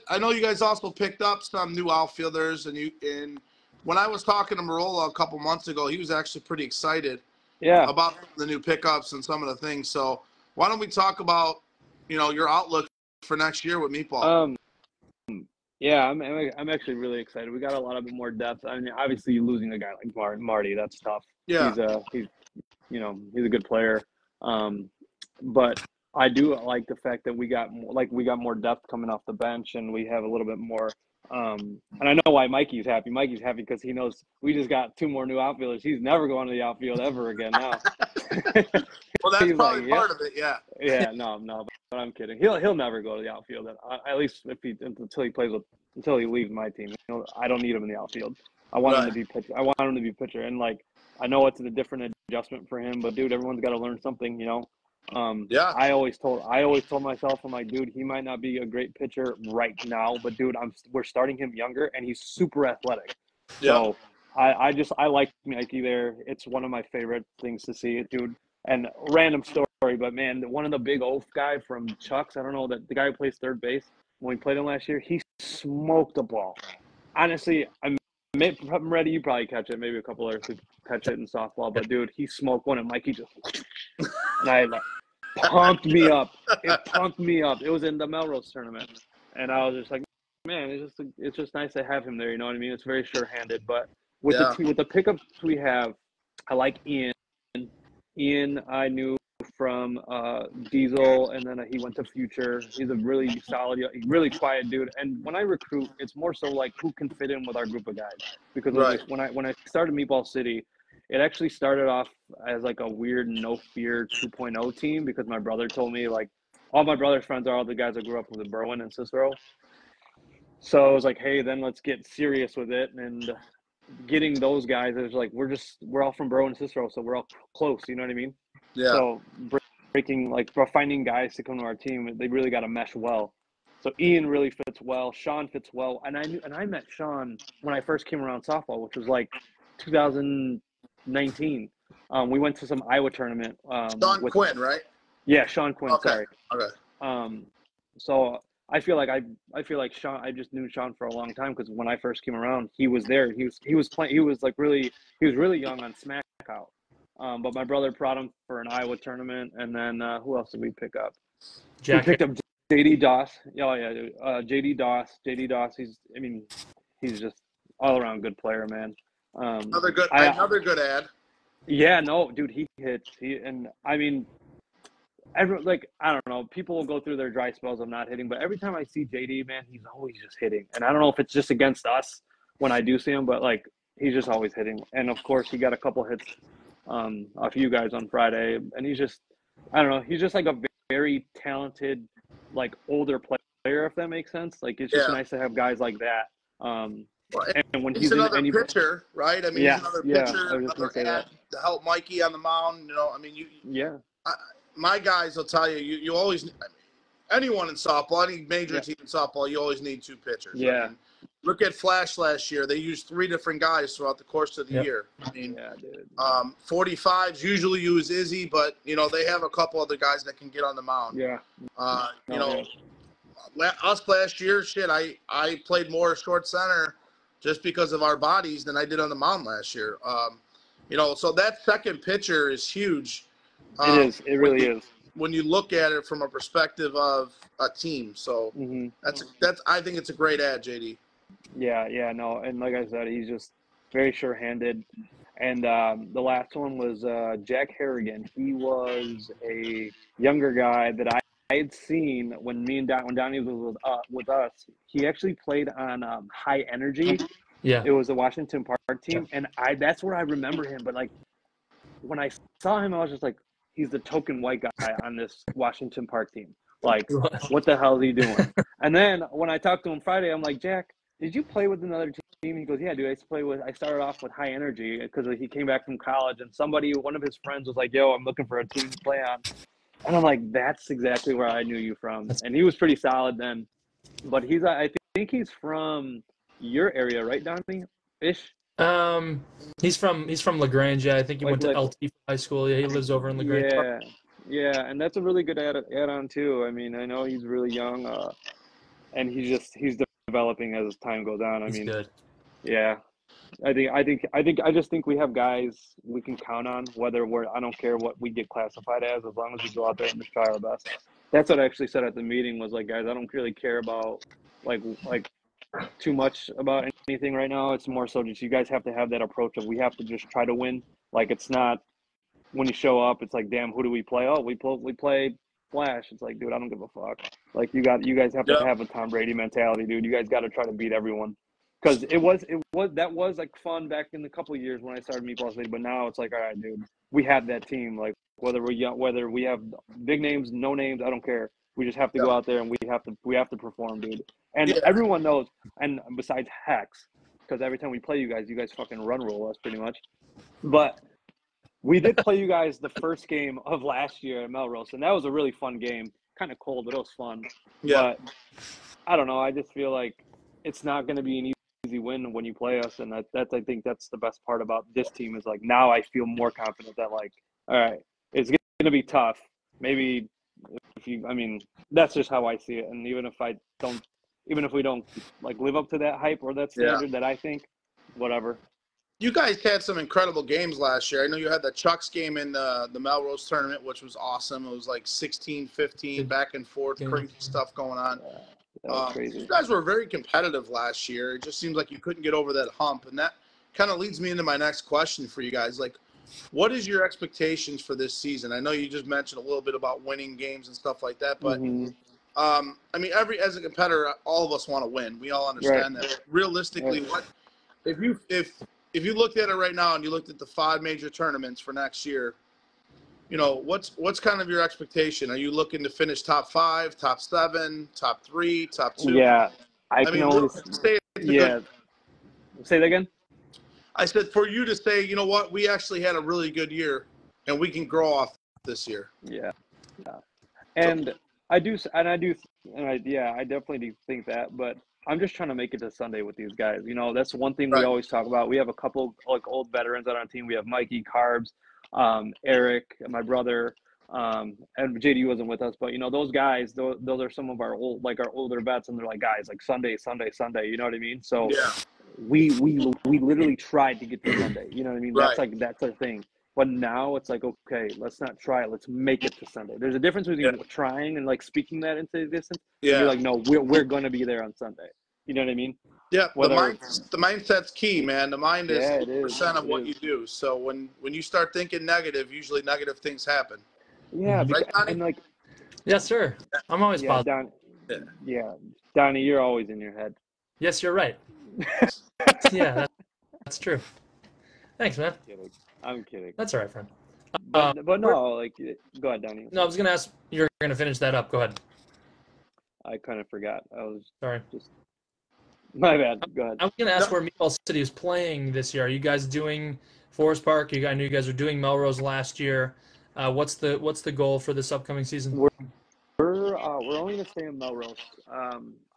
Speaker 1: I know you guys also picked up some new outfielders, and when I was talking to Marola a couple months ago, he was actually pretty excited
Speaker 4: Yeah.
Speaker 1: about the new pickups and some of the things. So why don't we talk about, your outlook for next year with Meatball?
Speaker 4: Yeah, I'm actually really excited. We got a lot of more depth. I mean, obviously losing a guy like Marty, that's tough.
Speaker 1: Yeah.
Speaker 4: He's a good player. But I do like the fact that we got more depth coming off the bench, and we have a little bit more. And I know why Mikey's happy. Mikey's happy because he knows we just got 2 more new outfielders. He's never going to the outfield ever again now.
Speaker 1: Well, that's
Speaker 4: He's
Speaker 1: probably
Speaker 4: like,
Speaker 1: part of it. Yeah.
Speaker 4: Yeah, no, but I'm kidding. He'll never go to the outfield. At least until he leaves my team. I don't need him in the outfield. I want him to be pitcher. I want him to be pitcher. And I know it's a different adjustment for him, but dude, everyone's got to learn something.
Speaker 1: Yeah.
Speaker 4: I always told myself, I'm like, dude, he might not be a great pitcher right now, but dude, we're starting him younger, and he's super athletic.
Speaker 1: Yeah.
Speaker 4: So I like Mikey there. It's one of my favorite things to see, dude. And random story, but man, one of the big oaf guy from Chuck's, I don't know, the guy who plays third base, when we played him last year, he smoked the ball. Honestly, I'm ready. You probably catch it. Maybe a couple others who catch it in softball, but dude, he smoked one, and Mikey just and I pumped me up. It pumped me up. It was in the Melrose tournament, and I was just like, man, it's just nice to have him there. You know what I mean? It's very sure-handed, but with the pickups we have, I like Ian. Ian, I knew from Diesel, and then he went to Future. He's a really solid, really quiet dude. And when I recruit, it's more so like who can fit in with our group of guys. Because when I started Meatball City, it actually started off as like a weird no fear 2.0 team, because my brother told me all my brother's friends are all the guys that grew up with the Berwyn and Cicero. So I was like, hey, then let's get serious with it. And getting those guys, it was like we're all from Berwyn and Cicero, so we're all close. You know what I mean?
Speaker 1: Yeah.
Speaker 4: So finding guys to come to our team, they really got to mesh well. So Ian really fits well. Sean fits well, and I met Sean when I first came around softball, which was like 2019. We went to some Iowa tournament.
Speaker 1: Sean Quinn, right?
Speaker 4: Yeah, Sean Quinn.
Speaker 1: Okay.
Speaker 4: Sorry.
Speaker 1: Okay.
Speaker 4: So I feel like Sean. I just knew Sean for a long time, because when I first came around, he was there. He was playing. He was really young on Smack Out. But my brother brought him for an Iowa tournament, and then who else did we pick up? We picked up JD Doss. Oh yeah, JD Doss. JD Doss. He's just all around good player, man.
Speaker 1: Another good ad.
Speaker 4: Yeah, no, dude, he hits. I don't know, people will go through their dry spells of not hitting, but every time I see JD, man, he's always just hitting. And I don't know if it's just against us when I do see him, but he's just always hitting. And of course, he got a couple hits off you guys on Friday, and he's just like a very talented, older player, if that makes sense. It's just nice to have guys like that. And when
Speaker 1: he's another pitcher, right? I mean, he's another pitcher, another ad to help Mikey on the mound. My guys will tell you, you always, anyone in softball, any major team in softball, you always need 2 pitchers.
Speaker 4: Yeah.
Speaker 1: Look at Flash last year. They used 3 different guys throughout the course of the year. 45s usually use Izzy, but, they have a couple other guys that can get on the mound.
Speaker 4: Yeah.
Speaker 1: Us last year, I played more short center just because of our bodies than I did on the mound last year. So that second pitcher is huge.
Speaker 4: It is. It really is.
Speaker 1: When you look at it from a perspective of a team. So that's I think it's a great ad, JD.
Speaker 4: Yeah, no. And like I said, he's just very sure-handed. And the last one was Jack Harrigan. He was a younger guy that I had seen when Donnie was with us. He actually played on High Energy.
Speaker 2: Yeah.
Speaker 4: It was the Washington Park team. And that's where I remember him. But when I saw him, I was just like, he's the token white guy on this Washington Park team. What the hell is he doing? And then when I talked to him Friday, I'm like, Jack, did you play with another team? He goes, yeah, dude, I started off with High Energy because he came back from college, and one of his friends was like, yo, I'm looking for a team to play on. And I'm like, that's exactly where I knew you from. And he was pretty solid then. But I think he's from your area, right, Donnie? Ish?
Speaker 2: He's from LaGrange. Yeah, I think he went to LT high school. Yeah, he lives over in LaGrange.
Speaker 4: Yeah, and that's a really good add-on too. I mean, I know he's really young, and he's developing as time goes on. I
Speaker 2: He's
Speaker 4: mean,
Speaker 2: good.
Speaker 4: yeah, I just think we have guys we can count on. Whether I don't care what we get classified as long as we go out there and just try our best. That's what I actually said at the meeting was like, guys, I don't really care about like too much about anything right now. It's more so just you guys have to have that approach of we have to just try to win. Like it's not when you show up, it's like, damn, who do we play? Oh, we play Flash. It's like, dude, I don't give a fuck. Like you guys have to
Speaker 1: Yep.
Speaker 4: have a Tom Brady mentality, dude. You guys got to try to beat everyone. Because that was like fun back in the couple of years when I started Meatball City, but now it's like, all right, dude, we have that team. Like whether we have big names, no names, I don't care. We just have to go out there and we have to perform, dude. And
Speaker 1: Yeah.
Speaker 4: everyone knows. And besides Hex, because every time we play you guys fucking run roll us pretty much. But we did play you guys the first game of last year at Melrose, and that was a really fun game. Kind of cold, but it was fun.
Speaker 1: Yeah.
Speaker 4: But I don't know. I just feel like it's not going to be an easy win when you play us, and that's I think that's the best part about this team is like now I feel more confident that like, all right, it's going to be tough. Maybe I mean, that's just how I see it. And even if we don't like live up to that hype or that standard that I think, whatever.
Speaker 1: You guys had some incredible games last year. I know you had the Chucks game in the Melrose tournament, which was awesome. It was like 16-15, back and forth, crazy stuff going on.
Speaker 4: That was crazy.
Speaker 1: You guys were very competitive last year. It just seems like you couldn't get over that hump. And that kind of leads me into my next question for you guys. Like, what is your expectations for this season? I know you just mentioned a little bit about winning games and stuff like that, but I mean, as a competitor, all of us want to win. We all understand that. Realistically, what if you looked at it right now and you looked at the 5 major tournaments for next year, you know, what's kind of your expectation? Are you looking to finish top 5, top 7, top 3, top 2?
Speaker 4: Yeah, I
Speaker 1: mean,
Speaker 4: say that again.
Speaker 1: I said for you to say, you know what, we actually had a really good year, and we can grow off this year.
Speaker 4: Yeah. And I definitely do think that, but I'm just trying to make it to Sunday with these guys. You know, that's one thing we always talk about. We have a couple like old veterans on our team. We have Mikey, Carbs, Eric, my brother, and JD wasn't with us, but you know, those guys, those are some of our older vets, and they're like, guys, like Sunday, you know what I mean? So we literally tried to get to Sunday. You know what I mean? That's our thing. But now it's like, okay, let's not try it. Let's make it to Sunday. There's a difference between trying and like speaking that into existence. Yeah. You're like, no, we're going to be there on Sunday. You know what I mean?
Speaker 1: Yeah. The mindset's key, man. The mind is 80% of what you do. So when you start thinking negative, usually negative things happen.
Speaker 4: Yeah.
Speaker 1: Right, Donnie?
Speaker 4: And like,
Speaker 2: yes, sir. I'm always positive.
Speaker 4: Donnie, you're always in your head.
Speaker 2: Yes, you're right. Yeah, that's true. Thanks, man.
Speaker 4: I'm kidding.
Speaker 2: That's all right, friend.
Speaker 4: But no, like, go ahead, Donnie.
Speaker 2: No, I was going to ask, you're going to finish that up. Go ahead.
Speaker 4: I kind of forgot. I was
Speaker 2: sorry.
Speaker 4: My bad. Go ahead.
Speaker 2: I was going to ask where Meatball City is playing this year. Are you guys doing Forest Park? I knew you guys were doing Melrose last year. What's the goal for this upcoming season?
Speaker 4: We're only going to stay in Melrose.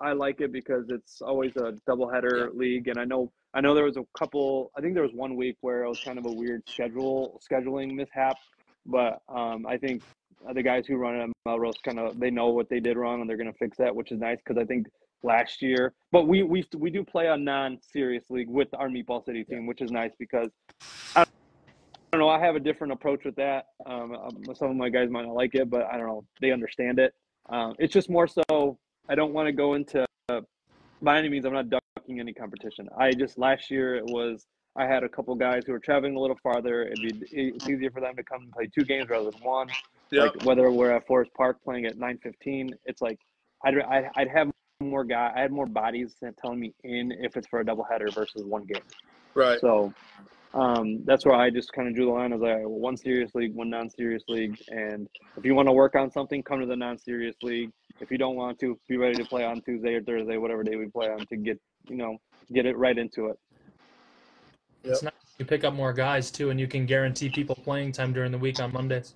Speaker 4: I like it because it's always a doubleheader league, and I know there was a couple. I think there was one week where it was kind of a weird scheduling mishap, but I think the guys who run it at Melrose they know what they did wrong and they're going to fix that, which is nice because I think last year. But we do play a non-serious league with our Meatball City team, which is nice because I don't know. I have a different approach with that. Some of my guys might not like it, but I don't know. They understand it. It's just more so I don't want to go into by any means. I'm not ducking any competition. Last year I had a couple guys who were traveling a little farther. It's easier for them to come and play 2 games rather than 1. Yep. Like whether we're at Forest Park playing at 9:15, it's like I'd have more guys. I had more bodies telling me if it's for a doubleheader versus 1 game. Right. So. That's where I just kind of drew the line. I was like, 1 serious league, 1 non-serious league. And if you want to work on something, come to the non-serious league. If you don't want to, be ready to play on Tuesday or Thursday, whatever day we play on to get it right into it.
Speaker 2: Yep. It's nice. You pick up more guys too, and you can guarantee people playing time during the week on Mondays.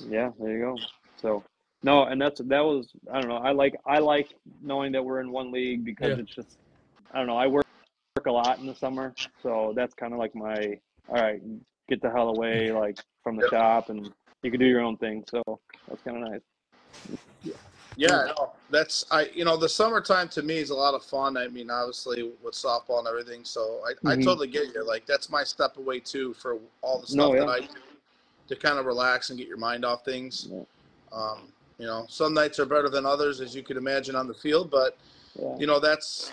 Speaker 4: Yeah, there you go. So no, and that was, I don't know. I like knowing that we're in 1 league because it's just, I don't know. I work a lot in the summer, so that's kind of like my all right, get the hell away like from the shop and you can do your own thing. So that's kind of nice.
Speaker 1: Yeah, no, the summertime to me is a lot of fun. I mean, obviously with softball and everything. So I totally get you. Like, that's my step away too for all the stuff that I do to kind of relax and get your mind off things.
Speaker 4: Yeah.
Speaker 1: Some nights are better than others, as you can imagine on the field, but that's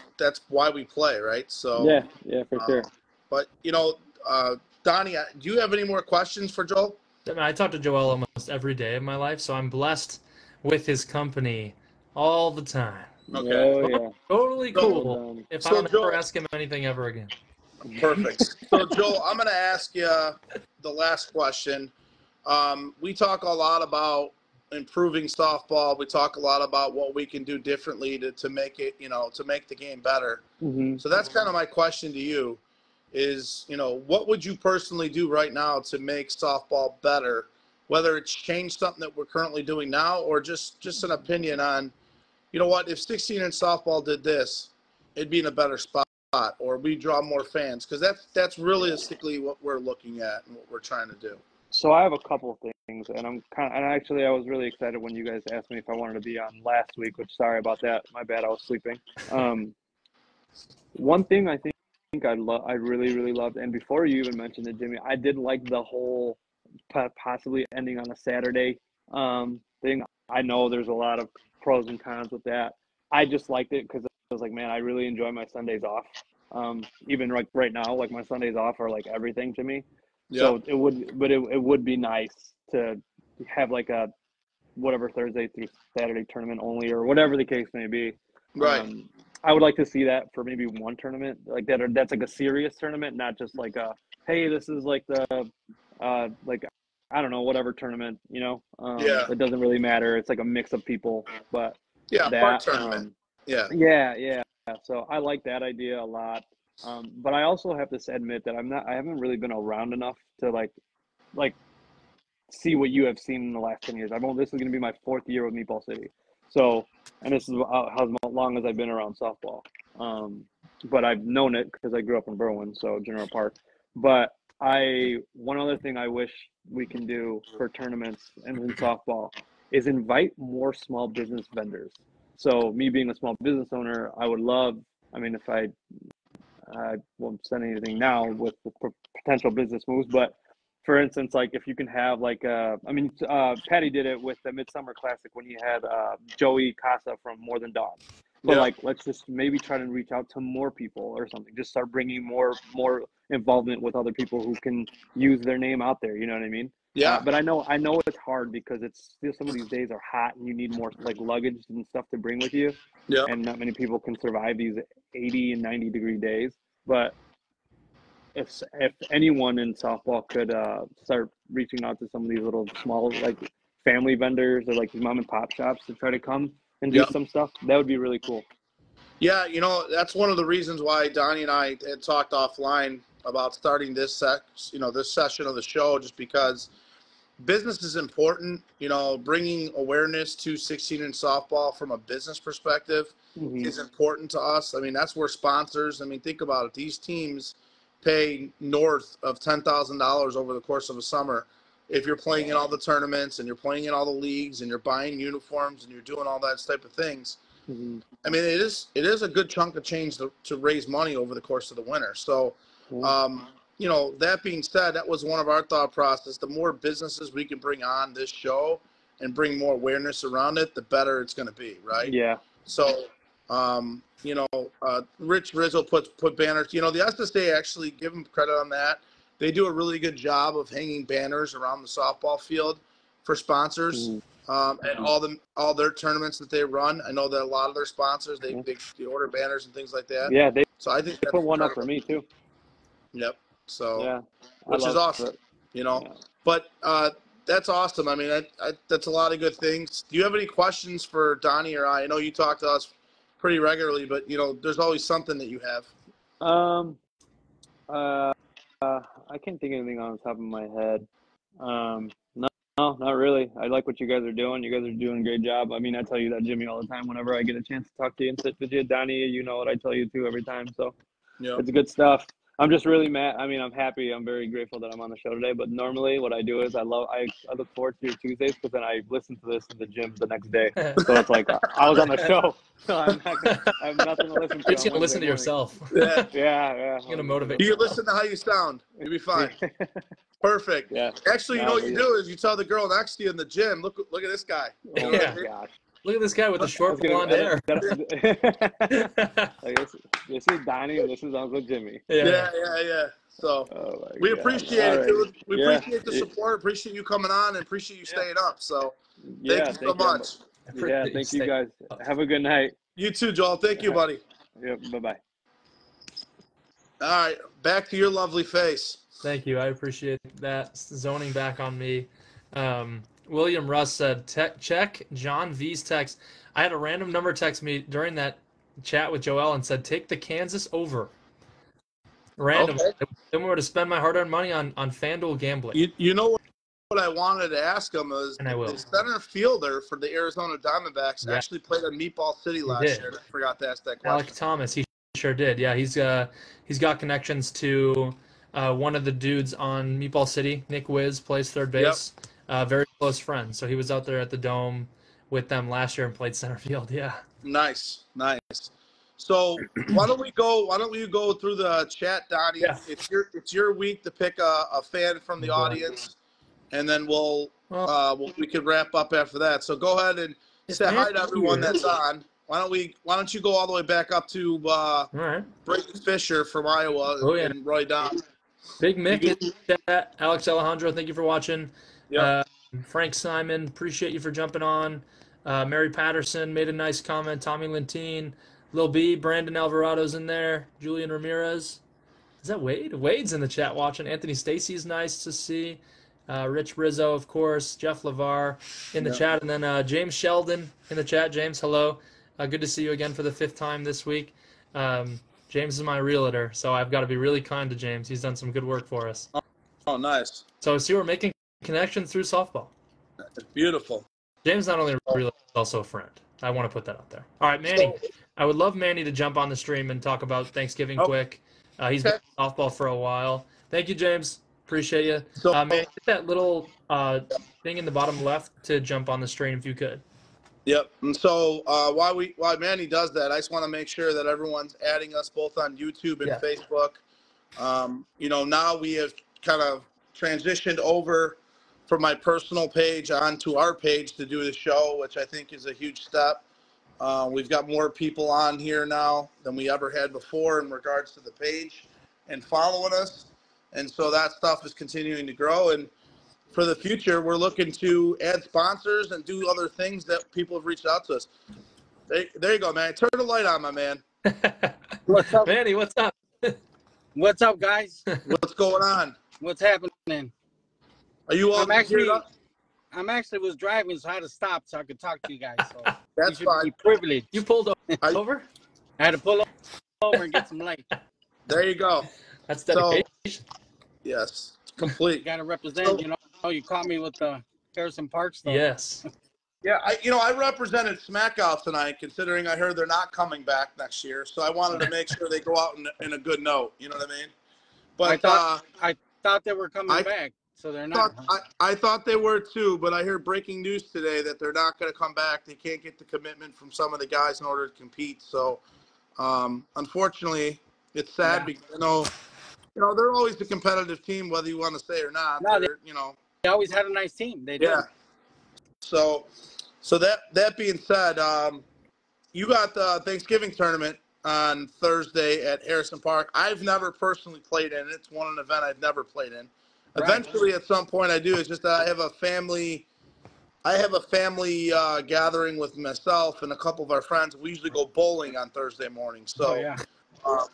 Speaker 1: why we play, right? So
Speaker 4: yeah, for sure.
Speaker 1: But Donnie, do you have any more questions for Joel?
Speaker 2: I mean, I talk to Joel almost every day of my life, so I'm blessed with his company all the time.
Speaker 1: Okay.
Speaker 4: Oh, yeah.
Speaker 2: Totally
Speaker 1: So-
Speaker 2: cool. If I
Speaker 1: so
Speaker 2: don't
Speaker 1: Joel-
Speaker 2: ever ask him anything ever again.
Speaker 1: Perfect. So, Joel, I'm going to ask you the last question. We talk a lot about improving softball. We talk a lot about what we can do differently to make it, to make the game better. So that's kind of my question to you is, what would you personally do right now to make softball better, whether it's change something that we're currently doing now or just an opinion on, if 16-inch softball did this, it'd be in a better spot. Or we draw more fans, because that's realistically what we're looking at and what we're trying to do.
Speaker 4: So I have a couple of things, and actually I was really excited when you guys asked me if I wanted to be on last week, which sorry about that. My bad, I was sleeping. One thing I think I really, really loved, and before you even mentioned it, Jimmy, I did like the whole possibly ending on a Saturday thing. I know there's a lot of pros and cons with that. I just liked it because I was like, man, I really enjoy my Sundays off. Even like right now, like my Sundays off are like everything to me.
Speaker 1: Yep.
Speaker 4: So it would be nice to have like a whatever Thursday through Saturday tournament only, or whatever the case may be.
Speaker 1: Right.
Speaker 4: I would like to see that for maybe one tournament like that, or that's like a serious tournament, not just like a, hey, this is like the like, I don't know, whatever tournament, it doesn't really matter. It's like a mix of people, but
Speaker 1: park tournament.
Speaker 4: Yeah. So I like that idea a lot. But I also have to admit that I haven't really been around enough to like see what you have seen in the last 10 years. This is going to be my 4th year with Meatball City. So, and this is how long as I've been around softball. But I've known it because I grew up in Berwyn, so General Park. But one other thing I wish we can do for tournaments and in softball is invite more small business vendors. So me being a small business owner, I would love, if I won't send anything now with potential business moves, but for instance, like if you can have Patty did it with the Midsummer Classic when he had Joey Casa from More Than Dogs. But let's just maybe try to reach out to more people or something. Just start bringing more involvement with other people who can use their name out there. You know what I mean?
Speaker 1: Yeah.
Speaker 4: But I know it's hard because it's still, some of these days are hot and you need more like luggage and stuff to bring with you.
Speaker 1: Yeah.
Speaker 4: And not many people can survive these 80 and 90-degree days. But if anyone in softball could start reaching out to some of these little small like family vendors or like these mom and pop shops to try to come and do some stuff, that would be really cool.
Speaker 1: Yeah, that's one of the reasons why Donnie and I had talked offline about starting this session of the show, just because business is important. Bringing awareness to 16-inch softball from a business perspective is important to us. That's where sponsors, think about it. These teams pay north of $10,000 over the course of a summer. If you're playing in all the tournaments and you're playing in all the leagues and you're buying uniforms and you're doing all that type of things, it is a good chunk of change to raise money over the course of the winter. So, that being said, that was one of our thought process. The more businesses we can bring on this show and bring more awareness around it, the better it's going to be, right?
Speaker 4: Yeah.
Speaker 1: So, Rich Rizzo put banners. The SSA, actually, give them credit on that. They do a really good job of hanging banners around the softball field for sponsors and all their tournaments that they run. I know that a lot of their sponsors they order banners and things like that.
Speaker 4: Yeah,
Speaker 1: so I think
Speaker 4: they put one up for me too.
Speaker 1: Yep. So
Speaker 4: yeah,
Speaker 1: which is awesome. But that's awesome. That's a lot of good things. Do you have any questions for Donnie or I? I know you talk to us pretty regularly, but there's always something that you have.
Speaker 4: I can't think of anything on the top of my head. No, not really. I like what you guys are doing. You guys are doing a great job. I tell you that, Jimmy, all the time. Whenever I get a chance to talk to you and sit with you, Donnie, you know what I tell you too every time. So it's good stuff. I'm just really mad. I mean, I'm happy. I'm very grateful that I'm on the show today. But normally, what I do is I look forward to your Tuesdays because then I listen to this in the gym the next day. So it's like I was on the show, so I have nothing to listen to.
Speaker 2: You're just
Speaker 4: on
Speaker 2: gonna listen to
Speaker 4: Wednesday morning.
Speaker 2: yourself.
Speaker 1: Yeah.
Speaker 4: Yeah.
Speaker 2: You're gonna motivate.
Speaker 1: You listen to how you sound. You'll be fine. Perfect.
Speaker 4: Yeah.
Speaker 1: Actually, you know what you do is you tell the girl next to you in the gym, look at this guy. You know
Speaker 4: Oh
Speaker 1: what I
Speaker 4: my
Speaker 1: mean?
Speaker 4: gosh.
Speaker 2: Look at this guy with the short blonde hair.
Speaker 4: Like this is Donnie and this is Uncle Jimmy.
Speaker 1: Yeah. So we appreciate it, dude. We appreciate the support. Appreciate you coming on and appreciate you staying up. So thank you so much.
Speaker 4: Yeah, thank you guys. Have a good night.
Speaker 1: You too, Joel. Thank you, buddy.
Speaker 4: Yep, bye-bye.
Speaker 1: All right, back to your lovely face.
Speaker 2: Thank you. I appreciate that. Zoning back on me. William Russ said, check John V's text. I had a random number text me during that chat with Joel and said, take the Kansas over. Random.
Speaker 1: Okay.
Speaker 2: Then we were to spend my hard-earned money on FanDuel gambling.
Speaker 1: You know what I wanted to ask him is
Speaker 2: And I will.
Speaker 1: the center fielder for the Arizona Diamondbacks actually played at Meatball City last year. I forgot to ask that question.
Speaker 2: Alec Thomas, he sure did. Yeah, he's got connections to one of the dudes on Meatball City. Nick Wiz plays third base. Very close friends. So he was out there at the Dome with them last year and played center field. Yeah.
Speaker 1: Nice. So why don't we go through the chat, Donnie?
Speaker 2: Yeah.
Speaker 1: It's your week to pick a fan from the audience, and then we could wrap up after that. So go ahead and say hi to everyone that's on. Why don't you go all the way back up to Brayden Fisher from Iowa and Roy Don.
Speaker 2: Big Mick in the chat. Alex Alejandro, thank you for watching.
Speaker 1: Yep.
Speaker 2: Frank Simon, appreciate you for jumping on. Mary Patterson made a nice comment. Tommy Lentine, Lil B, Brandon Alvarado's in there. Julian Ramirez. Is that Wade? Wade's in the chat watching. Anthony Stacy's nice to see. Rich Rizzo, of course. Jeff LeVar in the chat. And then James Sheldon in the chat. James, hello. Good to see you again for the 5th time this week. James is my realtor, so I've got to be really kind to James. He's done some good work for us.
Speaker 1: Oh, nice.
Speaker 2: So see, we're making connections through softball.
Speaker 1: Beautiful.
Speaker 2: James not only a realtor, he's also a friend. I want to put that out there. All right, Manny. I would love Manny to jump on the stream and talk about Thanksgiving quick. He's been softball for a while. Thank you, James. Appreciate you.
Speaker 1: So,
Speaker 2: Manny, hit that little thing in the bottom left to jump on the stream if you could.
Speaker 1: Yep. And so while Manny does that, I just want to make sure that everyone's adding us both on YouTube and Facebook. Now we have kind of transitioned over from my personal page onto our page to do the show, which I think is a huge step. We've got more people on here now than we ever had before in regards to the page and following us. And so that stuff is continuing to grow. And for the future, we're looking to add sponsors and do other things that people have reached out to us. There you go, man. Turn the light on, my man.
Speaker 5: What's up,
Speaker 2: Manny? What's up?
Speaker 5: What's up, guys?
Speaker 1: What's going on?
Speaker 5: What's happening?
Speaker 1: Are you all geared up?
Speaker 5: I'm actually was driving, so I had to stop so I could talk to you guys. So
Speaker 1: That's
Speaker 5: you
Speaker 1: fine.
Speaker 5: be privileged.
Speaker 2: You pulled over?
Speaker 5: I had to pull over and get some light.
Speaker 1: There you go.
Speaker 2: That's dedication.
Speaker 1: Yes, complete.
Speaker 5: You got to represent. You caught me with the Harrison Park stuff.
Speaker 2: Yes.
Speaker 1: Yeah, I represented Smackout tonight, considering I heard they're not coming back next year. So I wanted to make sure they go out in a good note. You know what I mean? But
Speaker 5: I thought they were coming back, so they're not.
Speaker 1: I thought they were too, but I heard breaking news today that they're not going to come back. They can't get the commitment from some of the guys in order to compete. So, unfortunately, it's sad because they're always a competitive team, whether you want to say or not.
Speaker 5: No, they always had a nice team. They did.
Speaker 1: Yeah. So that being said, you got the Thanksgiving tournament on Thursday at Harrison Park. I've never personally played in it. It's an event I've never played in. Right. Eventually, at some point, I do. It's just that I have a family gathering with myself and a couple of our friends. We usually go bowling on Thursday morning. So,
Speaker 2: Cool.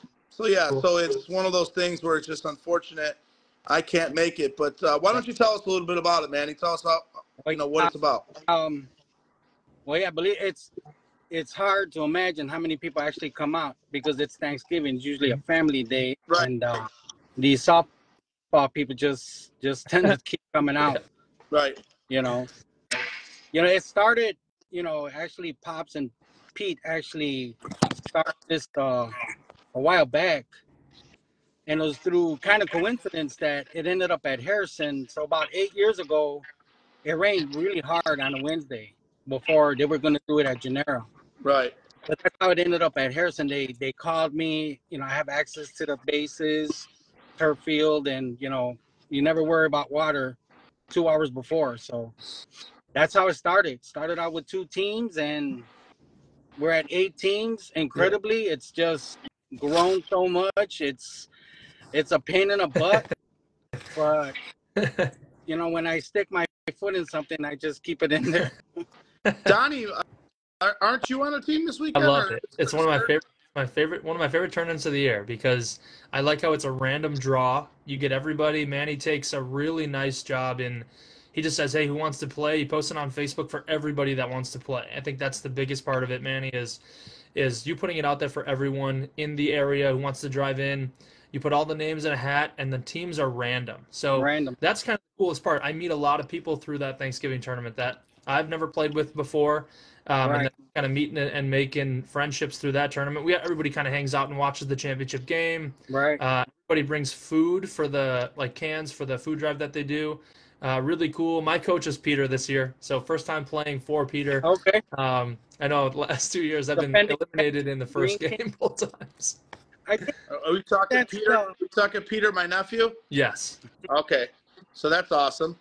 Speaker 1: So it's one of those things where it's just unfortunate I can't make it. But why don't you tell us a little bit about it, Manny? Tell us what it's about.
Speaker 5: I believe it's hard to imagine how many people actually come out because it's Thanksgiving. It's usually a family day,
Speaker 1: right.
Speaker 5: And these softball people just tend to keep coming out.
Speaker 1: Right.
Speaker 5: It started. Actually, Pops and Pete actually started this a while back. And it was through kind of coincidence that it ended up at Harrison. So about 8 years ago, it rained really hard on a Wednesday before they were going to do it at Gennaro.
Speaker 1: Right.
Speaker 5: But that's how it ended up at Harrison. They called me. I have access to the bases, turf field, and you never worry about water 2 hours before. So that's how it started. Started out with 2 teams, and we're at 8 teams. Incredibly, it's just grown so much. It's a pain in the butt, but when I stick my foot in something, I just keep it in there.
Speaker 1: Donnie, aren't you on a team this
Speaker 2: I
Speaker 1: weekend?
Speaker 2: love it. It's one of my favorite tournaments of the year because I like how it's a random draw. You get everybody. Manny takes a really nice job in. He just says, "Hey, who wants to play?" He posts it on Facebook for everybody that wants to play. I think that's the biggest part of it, Manny, is you putting it out there for everyone in the area who wants to drive in. You put all the names in a hat, and the teams are random. So that's kind of the coolest part. I meet a lot of people through that Thanksgiving tournament that I've never played with before. And then kind of meeting and making friendships through that tournament. Everybody kind of hangs out and watches the championship game.
Speaker 5: Right.
Speaker 2: Everybody brings food for the cans for the food drive that they do. Really cool. My coach is Peter this year, so first time playing for Peter.
Speaker 5: Okay.
Speaker 2: I know the last 2 years I've been eliminated in the first game both times.
Speaker 1: Are we talking Peter? Are we talking Peter, my nephew?
Speaker 2: Yes.
Speaker 1: Okay, so that's awesome.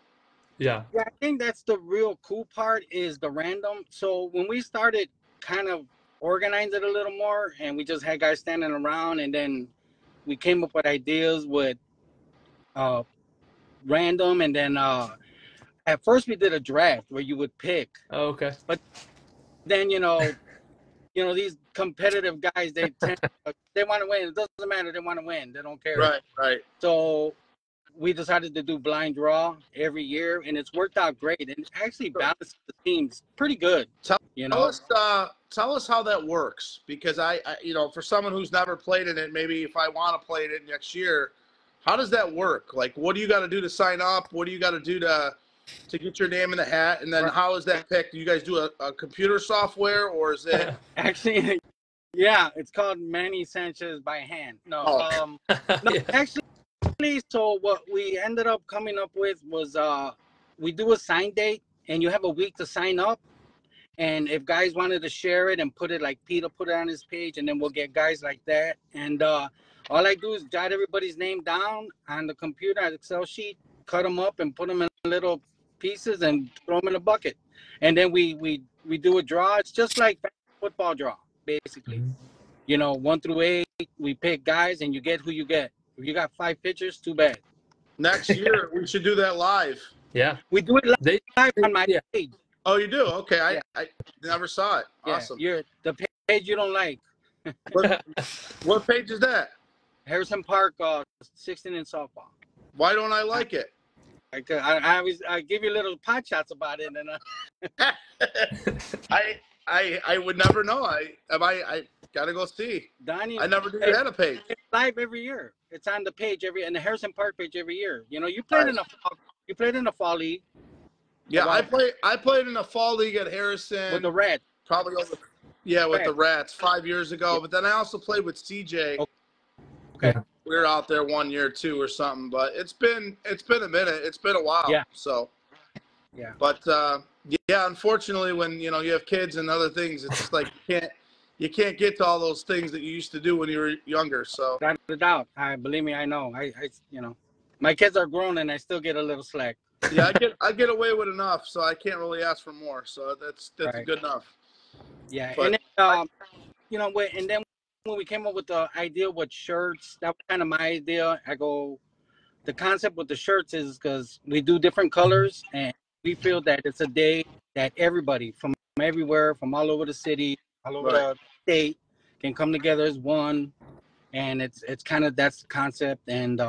Speaker 2: Yeah.
Speaker 5: Yeah, I think that's the real cool part is the random. So when we started kind of organizing it a little more, and we just had guys standing around, and then we came up with ideas with random, and then at first we did a draft where you would pick.
Speaker 2: Oh, okay.
Speaker 5: But then these competitive guys, they want to win. It doesn't matter. They want to win. They don't care.
Speaker 1: Right.
Speaker 5: So we decided to do blind draw every year, and it's worked out great. And it actually balances the teams pretty good.
Speaker 1: Tell us how that works, because I for someone who's never played in it, maybe if I want to play it next year, how does that work? Like, what do you got to do to sign up? What do you got to do to get your name in the hat? And then how is that picked? Do you guys do a computer software, or is it
Speaker 5: actually? Yeah, it's called Manny Sanchez by hand. No, actually. So what we ended up coming up with was we do a sign date, and you have a week to sign up. And if guys wanted to share it and put it, like Peter put it on his page, and then we'll get guys like that. And all I do is jot everybody's name down on the computer, on Excel sheet, cut them up and put them in little pieces and throw them in a bucket. And then we do a draw. It's just like football draw, basically. 1 through 8, we pick guys, and you get who you get. If you got 5 pitchers, too bad.
Speaker 1: Next year we should do that live.
Speaker 2: Yeah,
Speaker 5: we do it live on my page.
Speaker 1: Oh, you do? Okay, I never saw it. Awesome.
Speaker 5: Yeah, the page you don't like.
Speaker 1: What page is that?
Speaker 5: Harrison Park, 16 in softball.
Speaker 1: Why don't I like it?
Speaker 5: I give you little pot shots about it, and
Speaker 1: I would never know. I gotta go see.
Speaker 5: Donnie,
Speaker 1: I never knew you had a page.
Speaker 5: It's live every year. It's on the page in the Harrison Park page every year. You played in the fall. You played in the fall league.
Speaker 1: Yeah, I played in the fall league at Harrison
Speaker 5: with the Rats.
Speaker 1: Probably with the Rats 5 years ago. But then I also played with CJ.
Speaker 5: Okay.
Speaker 1: We were out there 1 year too or something. But it's been a minute. It's been a while.
Speaker 5: Yeah.
Speaker 1: So.
Speaker 5: Yeah.
Speaker 1: But unfortunately, when you have kids and other things, it's just like you can't get to all those things that you used to do when you were younger. So.
Speaker 5: Without a doubt. Believe me, I know. My kids are grown, and I still get a little slack.
Speaker 1: Yeah, I get away with enough, so I can't really ask for more. So that's
Speaker 5: right.
Speaker 1: Good enough.
Speaker 5: Yeah,
Speaker 1: but,
Speaker 5: and then, and then when we came up with the idea with shirts, that was kind of my idea. The concept with the shirts is because we do different colors, and we feel that it's a day that everybody from everywhere, from all over the city, all over the state, can come together as one, and it's kind of that's the concept. And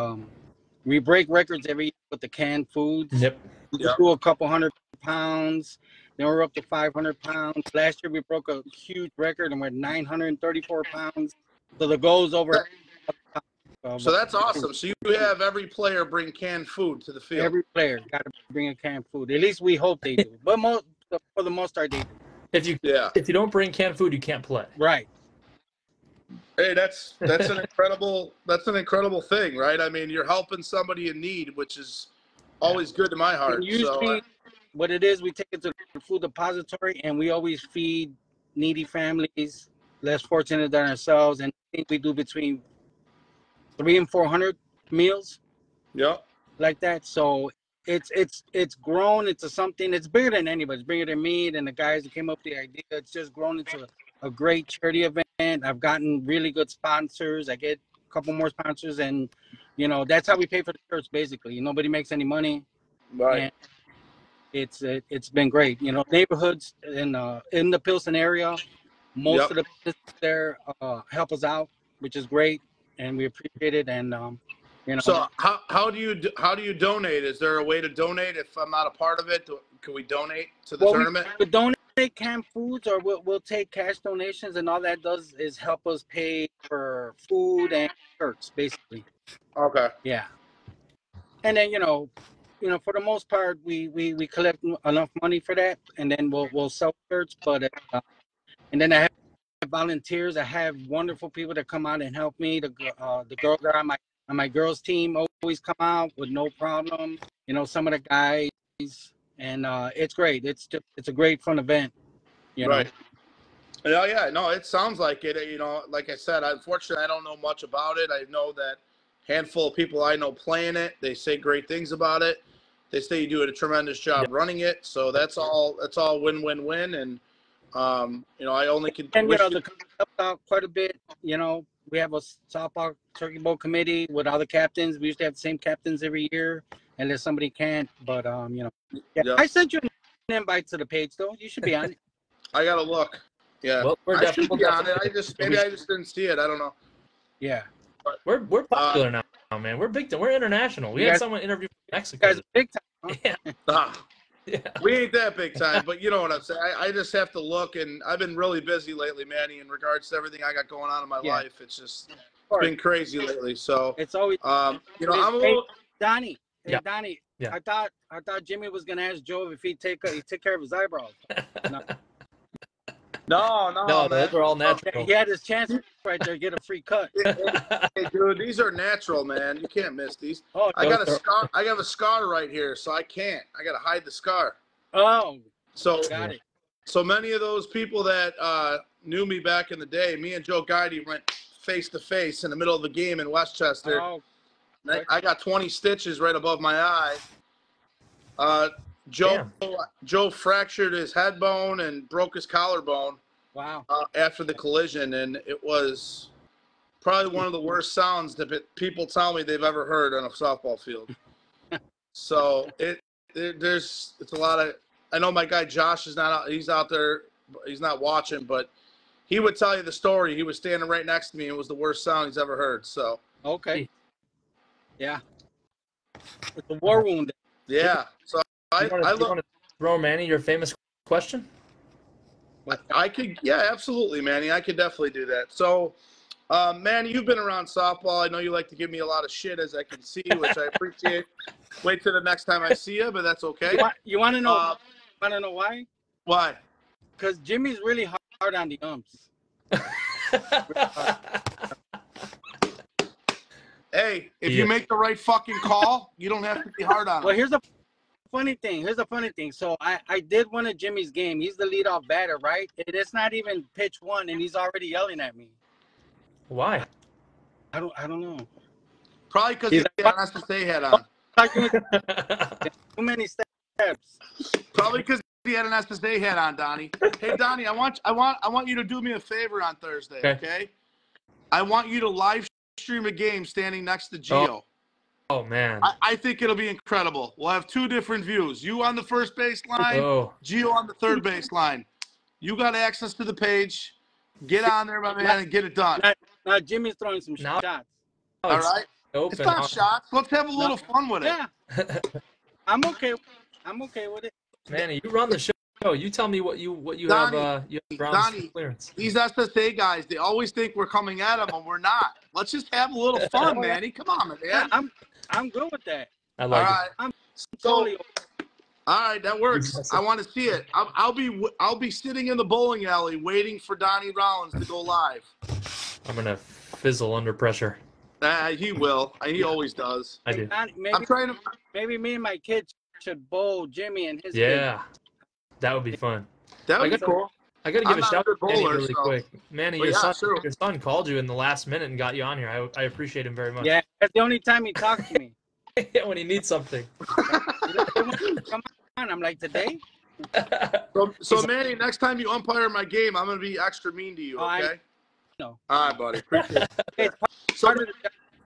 Speaker 5: we break records every year with the canned foods.
Speaker 2: Yep.
Speaker 5: We do a couple 100 pounds. Then we're up to 500 pounds. Last year we broke a huge record, and we're 934 pounds. So the goal is over.
Speaker 1: So that's awesome. So you have every player bring canned food to the field.
Speaker 5: Every player got to bring a canned food. At least we hope they do. But for the most part, they do.
Speaker 2: If you don't bring canned food, you can't play.
Speaker 5: Right.
Speaker 1: Hey, that's an incredible thing, right? I mean, you're helping somebody in need, which is always good to my heart.
Speaker 5: And usually, what it is, we take it to the food depository, and we always feed needy families, less fortunate than ourselves, and I think we do between 300 and 400 meals.
Speaker 1: Yeah.
Speaker 5: Like that. So it's grown into something. It's bigger than anybody. It's bigger than me and the guys that came up with the idea. It's just grown into a great charity event. I've gotten really good sponsors. I get a couple more sponsors, and that's how we pay for the church. Basically, nobody makes any money,
Speaker 1: Right.
Speaker 5: and it's been great. Neighborhoods in the Pilsen area, most of the businesses there help us out, which is great, and we appreciate it. And
Speaker 1: So how do you donate? Is there a way to donate if I'm not a part of it? Can we donate to the tournament?
Speaker 5: We donate canned foods, or we'll take cash donations, and all that does is help us pay for food and shirts, basically.
Speaker 1: Okay.
Speaker 5: Yeah. And then for the most part, we collect enough money for that, and then we'll sell shirts. But and then I have volunteers. I have wonderful people that come out and help me. The girls that are on my girls team always come out with no problem. Some of the guys, and it's great. It's a great fun event.
Speaker 1: Right. Yeah. No, it sounds like it. Like I said, unfortunately, I don't know much about it. I know that handful of people I know playing it. They say great things about it. They say you do a tremendous job running it. So that's all win-win-win. And I only can.
Speaker 5: And the company helped out quite a bit. We have a softball turkey bowl committee with all the captains. We used to have the same captains every year, unless somebody can't. But I sent you an invite to the page, though. You should be on it.
Speaker 1: I gotta look. Yeah,
Speaker 2: well,
Speaker 1: I should be on it. I just didn't see it. I don't know.
Speaker 5: Yeah,
Speaker 2: we're popular now, man. We're big. We're international. We had someone interview from Mexico.
Speaker 5: You guys are big time. Huh?
Speaker 2: Yeah.
Speaker 1: We ain't that big time, but you know what I'm saying. I just have to look, and I've been really busy lately, Manny, in regards to everything I got going on in my life. It's just been crazy lately. So
Speaker 5: it's always
Speaker 1: I'm a little.
Speaker 5: Donnie. Hey,
Speaker 2: Yeah.
Speaker 5: Donnie.
Speaker 2: Yeah.
Speaker 5: I thought Jimmy was gonna ask Joe if he took care of his eyebrows.
Speaker 1: No, man.
Speaker 2: Those are all natural.
Speaker 5: He had his chance right there, get a free cut.
Speaker 1: Hey, dude, these are natural, man. You can't miss these.
Speaker 5: Oh,
Speaker 1: I got a scar. I have a scar right here, so I can't. I got to hide the scar.
Speaker 5: Oh,
Speaker 1: so
Speaker 5: got it.
Speaker 1: So many of those people that knew me back in the day, me and Joe Guidey went face to face in the middle of the game in Westchester.
Speaker 5: Oh,
Speaker 1: I got 20 stitches right above my eye. Joe fractured his head bone and broke his collarbone.
Speaker 5: Wow.
Speaker 1: After the collision, and it was probably one of the worst sounds that people tell me they've ever heard on a softball field. So it's a lot of. I know my guy Josh is not out. He's out there. He's not watching, but he would tell you the story. He was standing right next to me. It was the worst sound he's ever heard. So
Speaker 5: okay. Yeah. It's a war wound.
Speaker 1: Yeah. So
Speaker 2: you want to throw Manny your famous question?
Speaker 1: I could, yeah, absolutely, Manny. I could definitely do that. So, Manny, you've been around softball. I know you like to give me a lot of shit, as I can see, which I appreciate. Wait till the next time I see you, but that's okay.
Speaker 5: You want to know? Want to know why?
Speaker 1: Why?
Speaker 5: Because Jimmy's really hard on the umps.
Speaker 1: Hey, if you make the right fucking call, you don't have to be hard on him.
Speaker 5: Well, here's the funny thing. So I did one of Jimmy's game. He's the leadoff batter, right? It's not even pitch one, and he's already yelling at me.
Speaker 2: Why?
Speaker 5: I don't know.
Speaker 1: Probably because he has to stay head on.
Speaker 5: Too many steps.
Speaker 1: Probably because he had an SSA hat on, Donnie. Hey, Donnie, I want you to do me a favor on Thursday, okay? I want you to live stream a game standing next to Gio.
Speaker 2: Oh man.
Speaker 1: I think it'll be incredible. We'll have two different views. You on the first base line, Gio on the third base line. You got access to the page. Get on there, my man, and get it done.
Speaker 5: Now Jimmy's throwing some shots.
Speaker 1: All right? It's not shots. Let's have a little fun with it.
Speaker 5: Yeah. I'm okay with it.
Speaker 2: Manny, you run the show. You tell me what you Donnie, have. You have ground clearance.
Speaker 1: These SSA guys, they always think we're coming at them, and we're not. Let's just have a little fun, Manny. Come on, man.
Speaker 5: Yeah, I'm good with that.
Speaker 2: I like it.
Speaker 5: I'm totally.
Speaker 1: All right, that works. I want to see it. I'll be sitting in the bowling alley waiting for Donnie Rollins to go live.
Speaker 2: I'm gonna fizzle under pressure.
Speaker 1: He will. He always does.
Speaker 2: I do.
Speaker 5: Maybe,
Speaker 1: I'm trying to.
Speaker 5: maybe me and my kids should bowl Jimmy and his kid.
Speaker 2: Yeah, that would be fun.
Speaker 1: That would be cool.
Speaker 2: I got to give
Speaker 1: I'm
Speaker 2: a
Speaker 1: not
Speaker 2: shout
Speaker 1: a
Speaker 2: out
Speaker 1: good
Speaker 2: to Manny
Speaker 1: bowler,
Speaker 2: really
Speaker 1: so-
Speaker 2: quick. Manny,
Speaker 1: But yeah, sure.
Speaker 2: your son called you in the last minute and got you on here. I appreciate him very much.
Speaker 5: Yeah, that's the only time he talks to me.
Speaker 2: When he needs something.
Speaker 5: Come on, I'm like, today?
Speaker 1: So Manny, next time you umpire my game, I'm gonna be extra mean to you.
Speaker 5: Oh,
Speaker 1: Okay.
Speaker 5: No.
Speaker 1: All right, buddy. Appreciate it.
Speaker 5: It's
Speaker 1: So,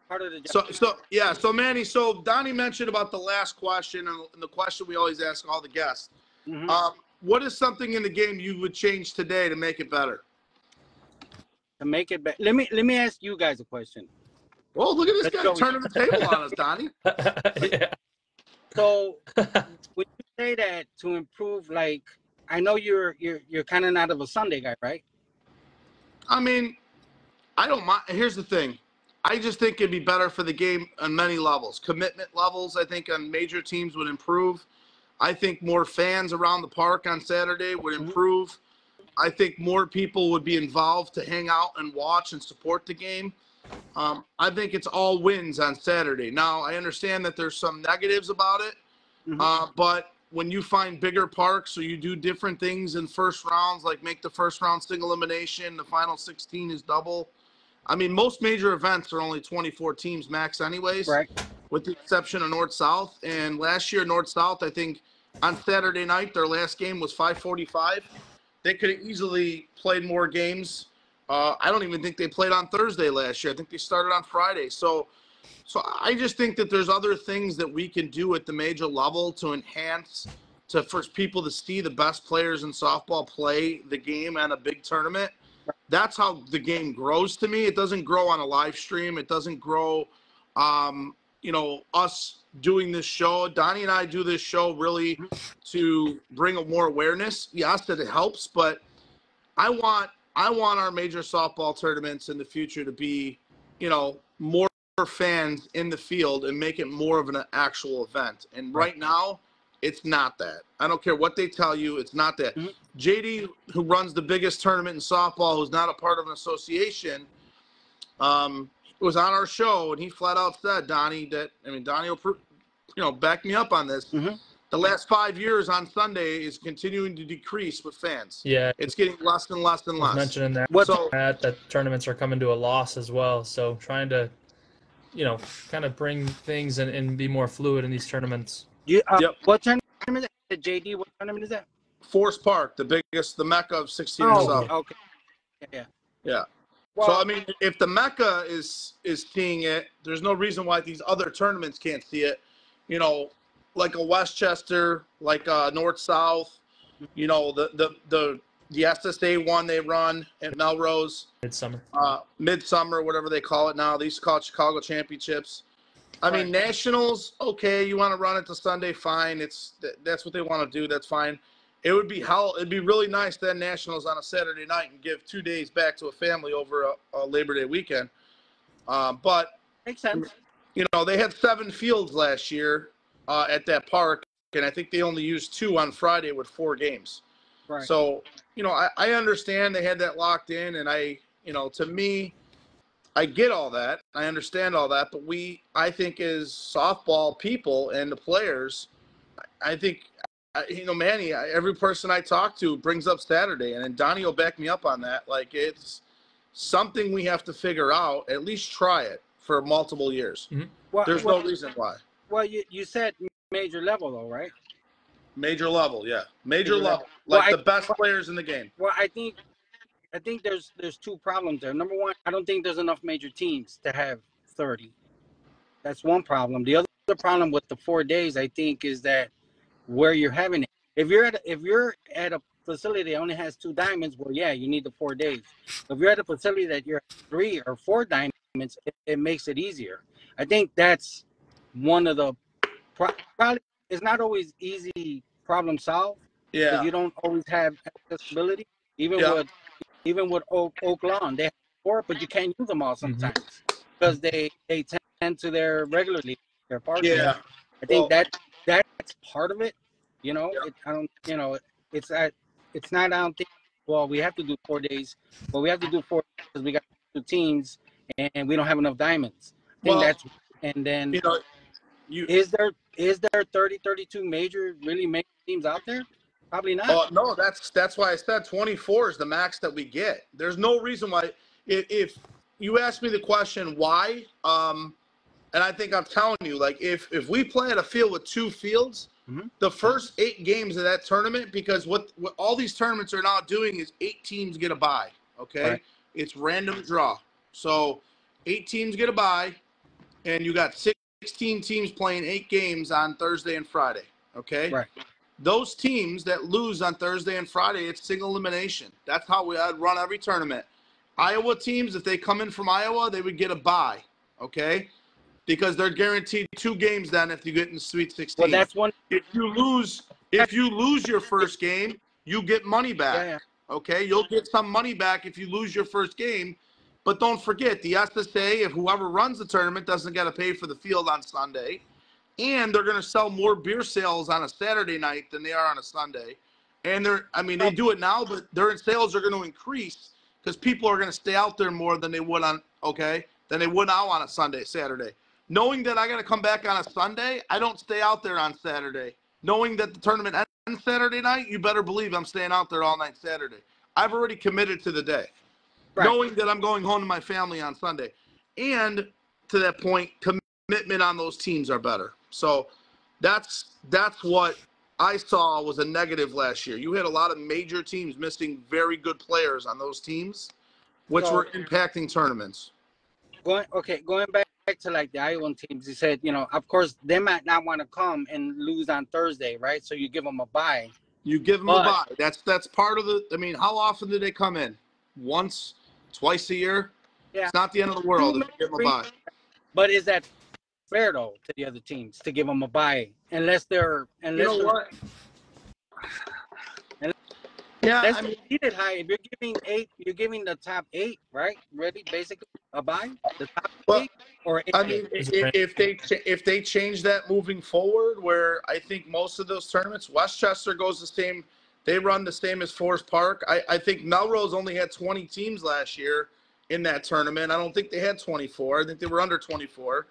Speaker 5: part of the job.
Speaker 1: so Manny, so Donnie mentioned about the last question and the question we always ask all the guests.
Speaker 5: Mhm.
Speaker 1: What is something in the game you would change today to make it better?
Speaker 5: To make it better. Let me ask you guys a question.
Speaker 1: Oh, look at this
Speaker 5: Let's
Speaker 1: guy
Speaker 5: go.
Speaker 1: turning the table on us, Donnie.
Speaker 2: Yeah.
Speaker 5: So when you say that to improve, like, I know you're kind of not of a Sunday guy, right?
Speaker 1: I mean, I don't mind. Here's the thing. I just think it'd be better for the game on many levels. Commitment levels, I think, on major teams would improve. I think more fans around the park on Saturday would improve. I think more people would be involved to hang out and watch and support the game. I think it's all wins on Saturday. Now, I understand that there's some negatives about it, but when you find bigger parks or you do different things in first rounds, like make the first round single elimination, the final 16 is double. I mean, most major events are only 24 teams max anyways,
Speaker 5: Right.
Speaker 1: with the exception of North-South. And last year, North-South, I think on Saturday night, their last game was 5:45. They could have easily played more games. I don't even think they played on Thursday last year. I think they started on Friday. So I just think that there's other things that we can do at the major level to enhance, for people to see the best players in softball play the game at a big tournament. That's how the game grows to me. It doesn't grow on a live stream. It doesn't grow, us doing this show. Donnie and I do this show really to bring more awareness. Yes, that it helps, but I want our major softball tournaments in the future to be, more fans in the field and make it more of an actual event. And right now, it's not that. I don't care what they tell you. It's not that. JD, who runs the biggest tournament in softball, who's not a part of an association, was on our show, and he flat out said, Donnie, Donnie will, back me up on this. The last 5 years on Sunday is continuing to decrease with fans.
Speaker 2: Yeah.
Speaker 1: It's getting less and less and
Speaker 2: I was
Speaker 1: less.
Speaker 2: mentioning that, that tournaments are coming to a loss as well. So trying to, kind of bring things and be more fluid in these tournaments.
Speaker 5: What tournament is that? JD, what tournament is that?
Speaker 1: Forest Park, the mecca of 16 and South.
Speaker 5: Okay. Yeah.
Speaker 1: Well, so, if the mecca is seeing it, there's no reason why these other tournaments can't see it. Like a Westchester, like North-South, the SSA one they run at Melrose. Midsummer, whatever they call it now. They used to call it Chicago Championships. I mean, Nationals, okay, you want to run it to Sunday, fine. That's what they want to do. That's fine. It'd be really nice to have Nationals on a Saturday night and give 2 days back to a family over a Labor Day weekend. But
Speaker 5: makes sense.
Speaker 1: They had 7 fields last year at that park, and I think they only used 2 on Friday with 4 games.
Speaker 5: Right.
Speaker 1: So, I understand they had that locked in, and to me, I get all that. I understand all that, but I think as softball people and the players, I think, Manny, every person I talk to brings up Saturday, and Donnie will back me up on that. Like, it's something we have to figure out, at least try it for multiple years.
Speaker 5: Well,
Speaker 1: there's no reason why.
Speaker 5: Well, you said major level, though, right?
Speaker 1: Major level, yeah. Major level. Like the best players in the game.
Speaker 5: Well, I think there's 2 problems there. Number one, I don't think there's enough major teams to have 30. That's one problem. The other problem with the 4 days, I think, is that where you're having it. If you're at a facility that only has 2 diamonds, well, yeah, you need the 4 days. If you're at a facility that you're at 3 or 4 diamonds, it makes it easier. I think that's one of the probably. It's not always easy problem solve.
Speaker 1: Yeah.
Speaker 5: You don't always have accessibility. Even with Oak Lawn, they have 4, but you can't use them all sometimes because they tend to their regularly their partner.
Speaker 1: Yeah.
Speaker 5: I think that's part of it. It's not. I don't think. Well, we have to do 4 days, but we have to do 4 because we got teams, and we don't have enough diamonds. I think
Speaker 1: Well,
Speaker 5: that's, and then
Speaker 1: you know,
Speaker 5: is there 30, 32 major teams out there? Probably not.
Speaker 1: Oh no, that's why I said 24 is the max that we get. There's no reason why. If you ask me the question why, and I think I'm telling you, like if we play at a field with 2 fields, the first 8 games of that tournament, because what all these tournaments are now doing is 8 teams get a bye. Okay,
Speaker 5: Right.
Speaker 1: It's random draw, so 8 teams get a bye, and you got 16 teams playing 8 games on Thursday and Friday. Okay.
Speaker 5: Right.
Speaker 1: Those teams that lose on Thursday and Friday, it's single elimination. That's how I'd run every tournament. Iowa teams, if they come in from Iowa, they would get a bye, okay? Because they're guaranteed 2 games then if you get in the Sweet 16.
Speaker 5: Well, that's one.
Speaker 1: If you lose your first game, you get money back,
Speaker 5: Yeah.
Speaker 1: okay? You'll get some money back if you lose your first game. But don't forget, the SSA, if whoever runs the tournament doesn't get to pay for the field on Sunday, and they're going to sell more beer sales on a Saturday night than they are on a Sunday. And they do it now, but their sales are going to increase because people are going to stay out there more than they would now on a Saturday. Knowing that I got to come back on a Sunday, I don't stay out there on Saturday. Knowing that the tournament ends Saturday night, you better believe I'm staying out there all night Saturday. I've already committed to the day. Right. Knowing that I'm going home to my family on Sunday. And to that point, commitment on those teams are better. So that's what I saw was a negative last year. You had a lot of major teams missing very good players on those teams, which were impacting tournaments.
Speaker 5: Going back to like the Iowa teams, you said, of course they might not want to come and lose on Thursday, right? So you give them a bye.
Speaker 1: You give them a bye. That's part of the. I mean, how often do they come in? Once, twice a year. Yeah. It's not the end of the world if you give them a bye.
Speaker 5: But is that fair though to the other teams to give them a bye unless they're
Speaker 1: what? Yeah,
Speaker 5: I mean, seated high. If you're giving the top 8, right? Really, basically a bye. The top 8 or 8.
Speaker 1: I mean, if they change that moving forward, where I think most of those tournaments, Westchester goes the same. They run the same as Forest Park. I think Melrose only had 20 teams last year in that tournament. I don't think they had 24. I think they were under 24.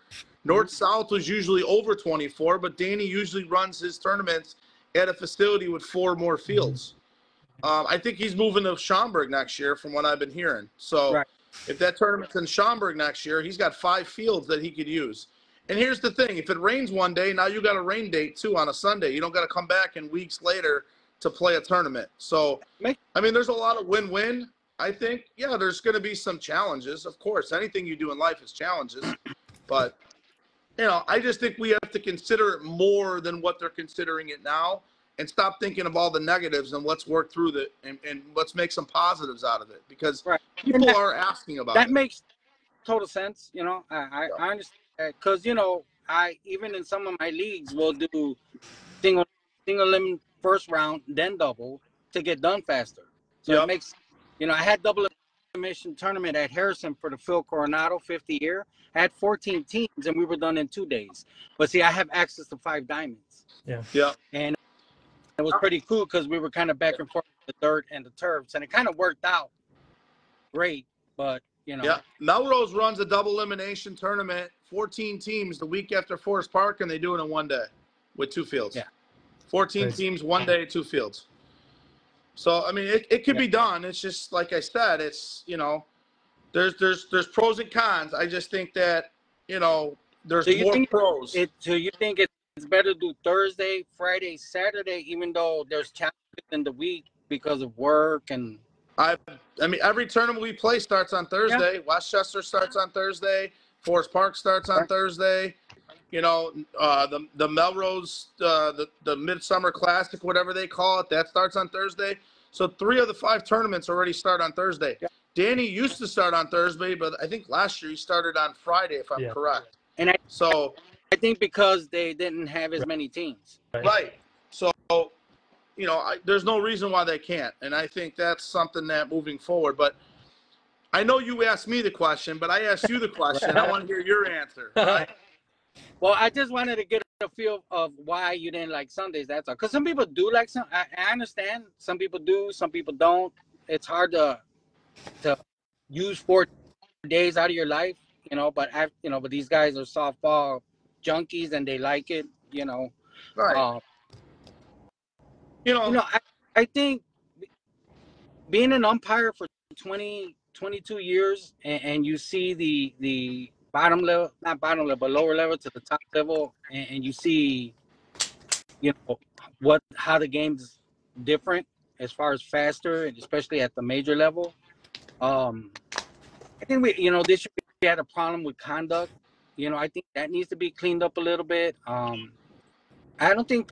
Speaker 1: North-South was usually over 24, but Danny usually runs his tournaments at a facility with 4 more fields. I think he's moving to Schaumburg next year from what I've been hearing. So if that tournament's in Schaumburg next year, he's got 5 fields that he could use. And here's the thing. If it rains one day, now you got a rain date, too, on a Sunday. You don't got to come back in weeks later to play a tournament. So, I mean, there's a lot of win-win, I think. Yeah, there's going to be some challenges. Of course, anything you do in life is challenges. But I just think we have to consider it more than what they're considering it now and stop thinking of all the negatives and let's work through that and let's make some positives out of it because people are asking about it.
Speaker 5: That makes total sense. I understand that because, I even in some of my leagues will do single limit first round, then double to get done faster. So it makes, I had double elimination tournament at Harrison for the Phil Coronado 50 year. I had 14 teams and we were done in 2 days. But see, I have access to 5 diamonds.
Speaker 1: Yeah.
Speaker 5: And it was pretty cool because we were kind of back and forth with the dirt and the turfs, and it kind of worked out great. But
Speaker 1: Yeah, Melrose runs a double elimination tournament, 14 teams the week after Forest Park, and they do it in 1 day with 2 fields. Yeah, 14 teams, 1 day, 2 fields. So I mean, it could be done. It's just like I said, it's there's pros and cons. I just think that there's more pros.
Speaker 5: So you think it's better to do Thursday, Friday, Saturday, even though there's challenges in the week because of work and.
Speaker 1: I mean, every tournament we play starts on Thursday. Yeah. Westchester starts on Thursday. Forest Park starts on Thursday. The Melrose, the Midsummer Classic, whatever they call it, that starts on Thursday. So 3 of the 5 tournaments already start on Thursday. Yeah. Danny used to start on Thursday, but I think last year he started on Friday, if I'm correct.
Speaker 5: And I think because they didn't have as many teams.
Speaker 1: Right. So, there's no reason why they can't. And I think that's something that moving forward. But I know you asked me the question, but I asked you the question. I want to hear your answer. Right?
Speaker 5: Well, I just wanted to get a feel of why you didn't like Sundays. That's all. Because some people do like some. I understand. Some people do. Some people don't. It's hard to use 4 days out of your life, but these guys are softball junkies and they like it,
Speaker 1: Right.
Speaker 5: I think being an umpire for 22 years and you see the bottom level, not bottom level, but lower level to the top level, and you see, how the game's different as far as faster, and especially at the major level. I think this year we had a problem with conduct. I think that needs to be cleaned up a little bit. I don't think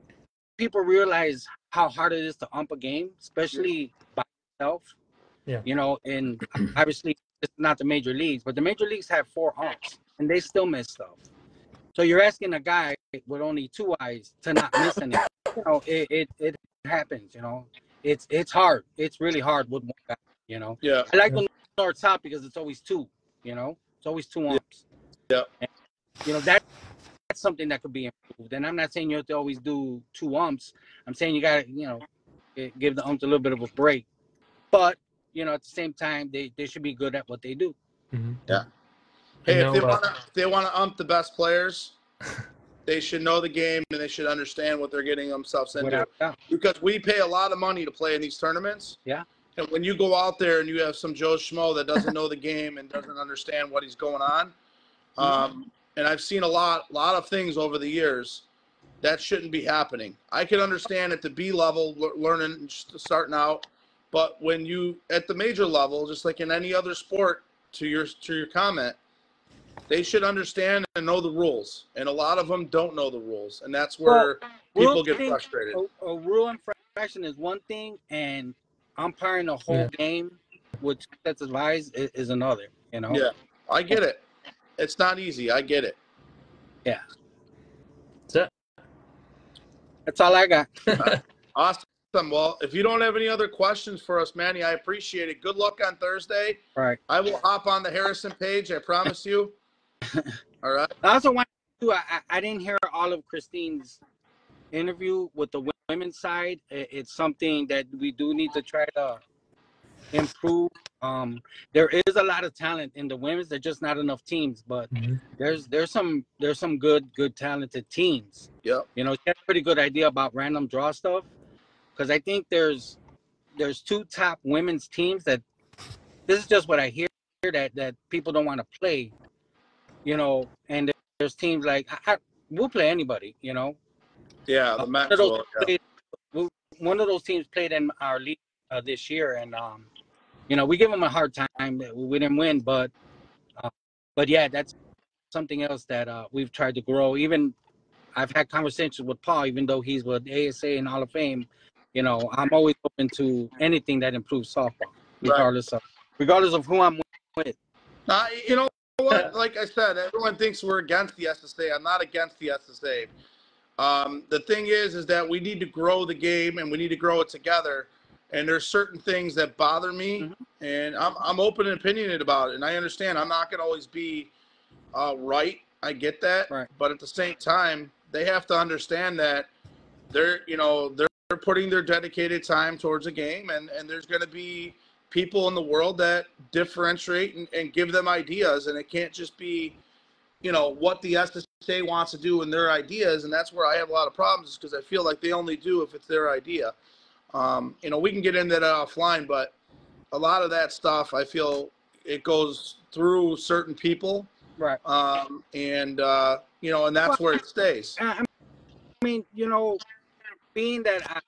Speaker 5: people realize how hard it is to ump a game, especially by yourself.
Speaker 2: Yeah.
Speaker 5: And obviously it's not the major leagues, but the major leagues have 4 umps and they still miss stuff. So you're asking a guy with only 2 eyes to not miss anything. It happens. It's hard. It's really hard with one guy.
Speaker 1: Yeah.
Speaker 5: I like the north south because it's always 2. It's always 2 umps.
Speaker 1: Yeah.
Speaker 5: And, that's something that could be improved. And I'm not saying you have to always do 2 umps. I'm saying you got to, give the umps a little bit of a break. But at the same time, they should be good at what they do.
Speaker 2: Mm-hmm.
Speaker 1: Yeah. Hey, if they want to ump the best players, they should know the game and they should understand what they're getting themselves into. Because we pay a lot of money to play in these tournaments.
Speaker 5: Yeah.
Speaker 1: And when you go out there and you have some Joe Schmo that doesn't know the game and doesn't understand what he's going on, and I've seen a lot of things over the years that shouldn't be happening. I can understand at the B level, learning, starting out, but when you at the major level, just like in any other sport, to your comment, they should understand and know the rules, and a lot of them don't know the rules, and that's where people get frustrated.
Speaker 5: A rule infraction is one thing, and umpiring a whole game with 2 sets of eyes is another.
Speaker 1: Yeah, I get it. It's not easy. I get it.
Speaker 5: Yeah.
Speaker 2: That's it.
Speaker 5: That's all I got.
Speaker 1: Awesome. Well, if you don't have any other questions for us, Manny, I appreciate it. Good luck on Thursday.
Speaker 5: All right.
Speaker 1: I will hop on the Harrison page. I promise you. All right.
Speaker 5: I also want to. I didn't hear all of Christine's interview with the women's side. It's something that we do need to try to improve. There is a lot of talent in the women's. There's just not enough teams, but there's some good talented teams.
Speaker 1: Yeah.
Speaker 5: She has a pretty good idea about random draw stuff, because I think there's 2 top women's teams that this is just what I hear that people don't want to play. And there's teams like we'll play anybody.
Speaker 1: Yeah, the Maxwell.
Speaker 5: One of those teams played in our league this year, and we give them a hard time. We didn't win, but yeah, that's something else that we've tried to grow. Even I've had conversations with Paul, even though he's with ASA and Hall of Fame. I'm always open to anything that improves softball, regardless of who I'm with.
Speaker 1: You know what? Like I said, everyone thinks we're against the SSA. I'm not against the SSA. The thing is that we need to grow the game and we need to grow it together. And there's certain things that bother me, and I'm open and opinionated about it. And I understand I'm not going to always be right. I get that.
Speaker 5: Right.
Speaker 1: But at the same time, they have to understand that they're putting their dedicated time towards a game, and there's going to be people in the world that differentiate and give them ideas, and it can't just be what the SSA wants to do and their ideas. And that's where I have a lot of problems, because I feel like they only do if it's their idea. We can get into that offline, but a lot of that stuff, I feel it goes through certain people.
Speaker 5: Right.
Speaker 1: And that's where it stays.
Speaker 5: I mean, being that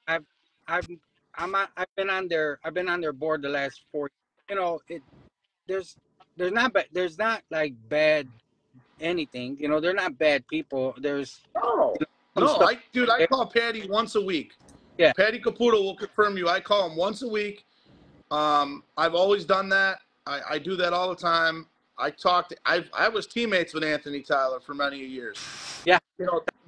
Speaker 5: I've been on their board the last 4 years, there's not like bad anything. They're not bad people. There's
Speaker 1: I call Patty once a week.
Speaker 5: Yeah.
Speaker 1: Patty Caputo will confirm you. I call him once a week. I've always done that. I do that all the time. I was teammates with Anthony Tyler for many years.
Speaker 5: Yeah.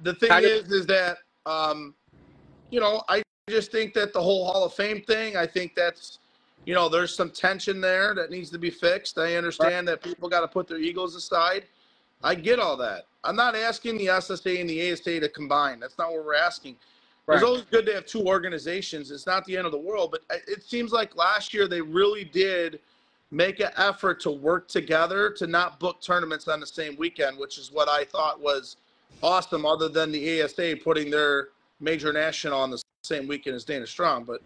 Speaker 1: The thing is that I just think that the whole Hall of Fame thing, I think that's there's some tension there that needs to be fixed. I understand that people got to put their egos aside. I get all that. I'm not asking the SSA and the ASA to combine. That's not what we're asking. It's always good to have 2 organizations. It's not the end of the world, but it seems like last year they really did make an effort to work together to not book tournaments on the same weekend, which is what I thought was awesome, other than the ASA putting their major national on the same weekend as Dana Strong. But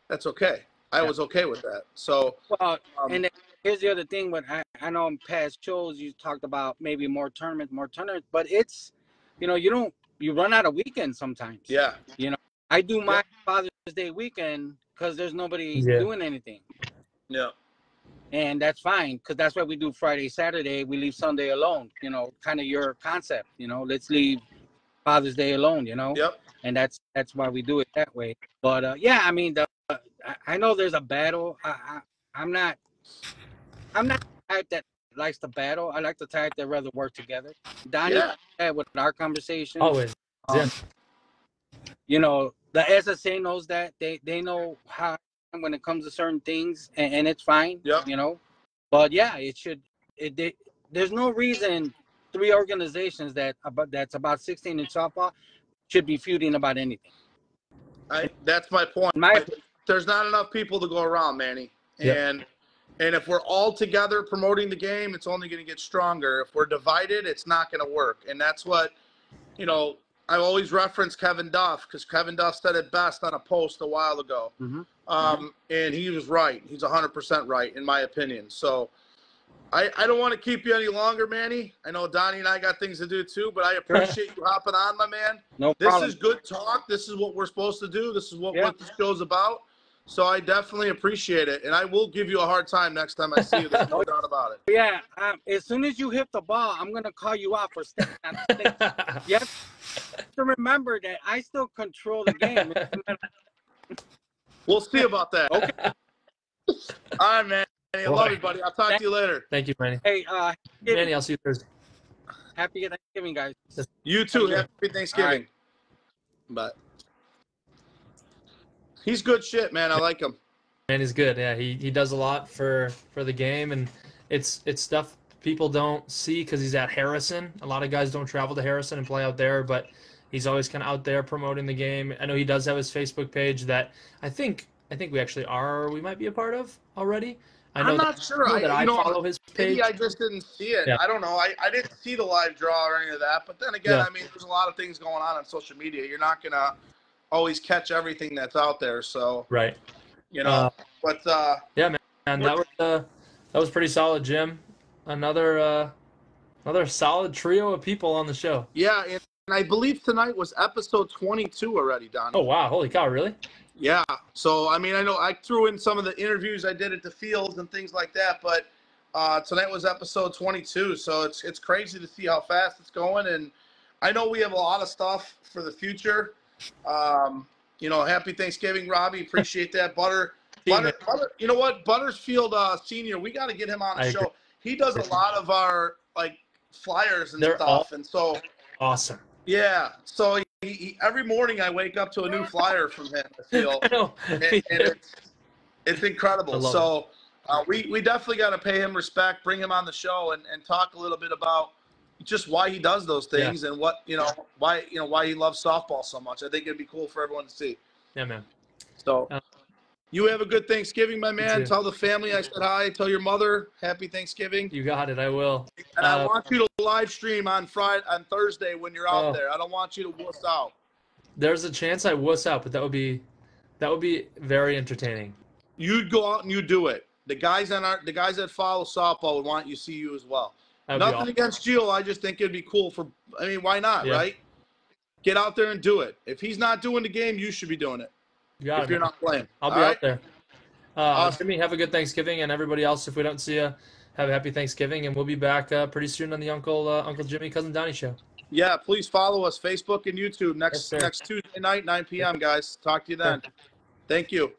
Speaker 1: that's okay. I was okay with that. So,
Speaker 5: well, and here's the other thing. But I know in past shows you talked about maybe more tournaments, but it's, you run out of weekends sometimes.
Speaker 1: Yeah.
Speaker 5: I do my Father's Day weekend because there's nobody doing anything.
Speaker 1: Yeah.
Speaker 5: And that's fine, because that's why we do Friday, Saturday. We leave Sunday alone, kind of your concept, let's leave Father's Day alone,
Speaker 1: Yep.
Speaker 5: And that's why we do it that way. But yeah, I mean, I know there's a battle. I'm not the type that likes to battle. I like the type that rather work together. Donnie had with our conversation.
Speaker 2: Always.
Speaker 5: The SSA knows that. They know how when it comes to certain things, and it's fine. But yeah, there's no reason 3 organizations that's about 16 in softball should be feuding about anything.
Speaker 1: That's my point. There's not enough people to go around, Manny. And if we're all together promoting the game, it's only going to get stronger. If we're divided, it's not going to work. And that's what, I always reference Kevin Duff, because Kevin Duff said it best on a post a while ago. And he was right. He's 100% right, in my opinion. So I don't want to keep you any longer, Manny. I know Donnie and I got things to do too, but I appreciate you hopping on, my man.
Speaker 5: No problem.
Speaker 1: This is good talk. This is what we're supposed to do. This is what this show's about. So I definitely appreciate it. And I will give you a hard time next time I see you. There's no doubt about it.
Speaker 5: Yeah. As soon as you hit the ball, I'm going to call you out for stepping on the stick. You have to remember that I still control the game.
Speaker 1: We'll see about that. Okay. All right, man. I love you, buddy. I'll talk to you later.
Speaker 2: Thank you, Manny.
Speaker 5: Hey,
Speaker 2: Manny, I'll see you Thursday.
Speaker 5: Happy Thanksgiving, guys.
Speaker 1: You too. Happy Thanksgiving. Right. But he's good shit, man. I like him.
Speaker 2: Man, he's good. Yeah, he does a lot for the game, and it's stuff people don't see because he's at Harrison. A lot of guys don't travel to Harrison and play out there, but he's always kind of out there promoting the game. I know he does have his Facebook page that I think we might be a part of already.
Speaker 1: I'm not sure.
Speaker 2: I follow his page.
Speaker 1: Maybe I just didn't see it. Yeah. I don't know. I didn't see the live draw or any of that. But then again, I mean, there's a lot of things going on social media. You're not gonna always catch everything that's out there. So
Speaker 2: right.
Speaker 1: But
Speaker 2: yeah, man, that was pretty solid, Jim. Another solid trio of people on the show.
Speaker 1: Yeah, and I believe tonight was episode 22 already, Donnie.
Speaker 2: Oh wow, holy cow, really?
Speaker 1: Yeah. So, I mean, I know I threw in some of the interviews I did at the fields and things like that, but tonight was episode 22. So it's crazy to see how fast it's going. And I know we have a lot of stuff for the future. Happy Thanksgiving, Robbie. Appreciate that. Butter, you know what? Buttersfield Senior, we got to get him on the show. He does a lot of our, flyers and stuff. And so
Speaker 2: awesome.
Speaker 1: Yeah. So every morning I wake up to a new flyer from him. I feel, and it's incredible. So we definitely got to pay him respect, bring him on the show, and talk a little bit about just why he does those things and what why he loves softball so much. I think it'd be cool for everyone to see.
Speaker 2: Yeah, man.
Speaker 1: So you have a good Thanksgiving, my man. Tell the family I said hi. Tell your mother happy Thanksgiving.
Speaker 2: You got it. I will.
Speaker 1: And I want you to live stream on Thursday when you're out there. I don't want you to wuss out.
Speaker 2: There's a chance I wuss out, but that would be very entertaining.
Speaker 1: You'd go out and you do it. The guys that follow softball would want you to see you as well. Nothing against Gio. I just think it'd be cool why not, right? Get out there and do it. If he's not doing the game, you should be doing it. If you're not playing.
Speaker 2: I'll be out there. Awesome. Jimmy, have a good Thanksgiving, and everybody else, if we don't see you, have a happy Thanksgiving, and we'll be back pretty soon on the Uncle Jimmy, Cousin Donnie show.
Speaker 1: Yeah, please follow us, Facebook and YouTube, next Tuesday night, 9 p.m., guys. Talk to you then. Thank you.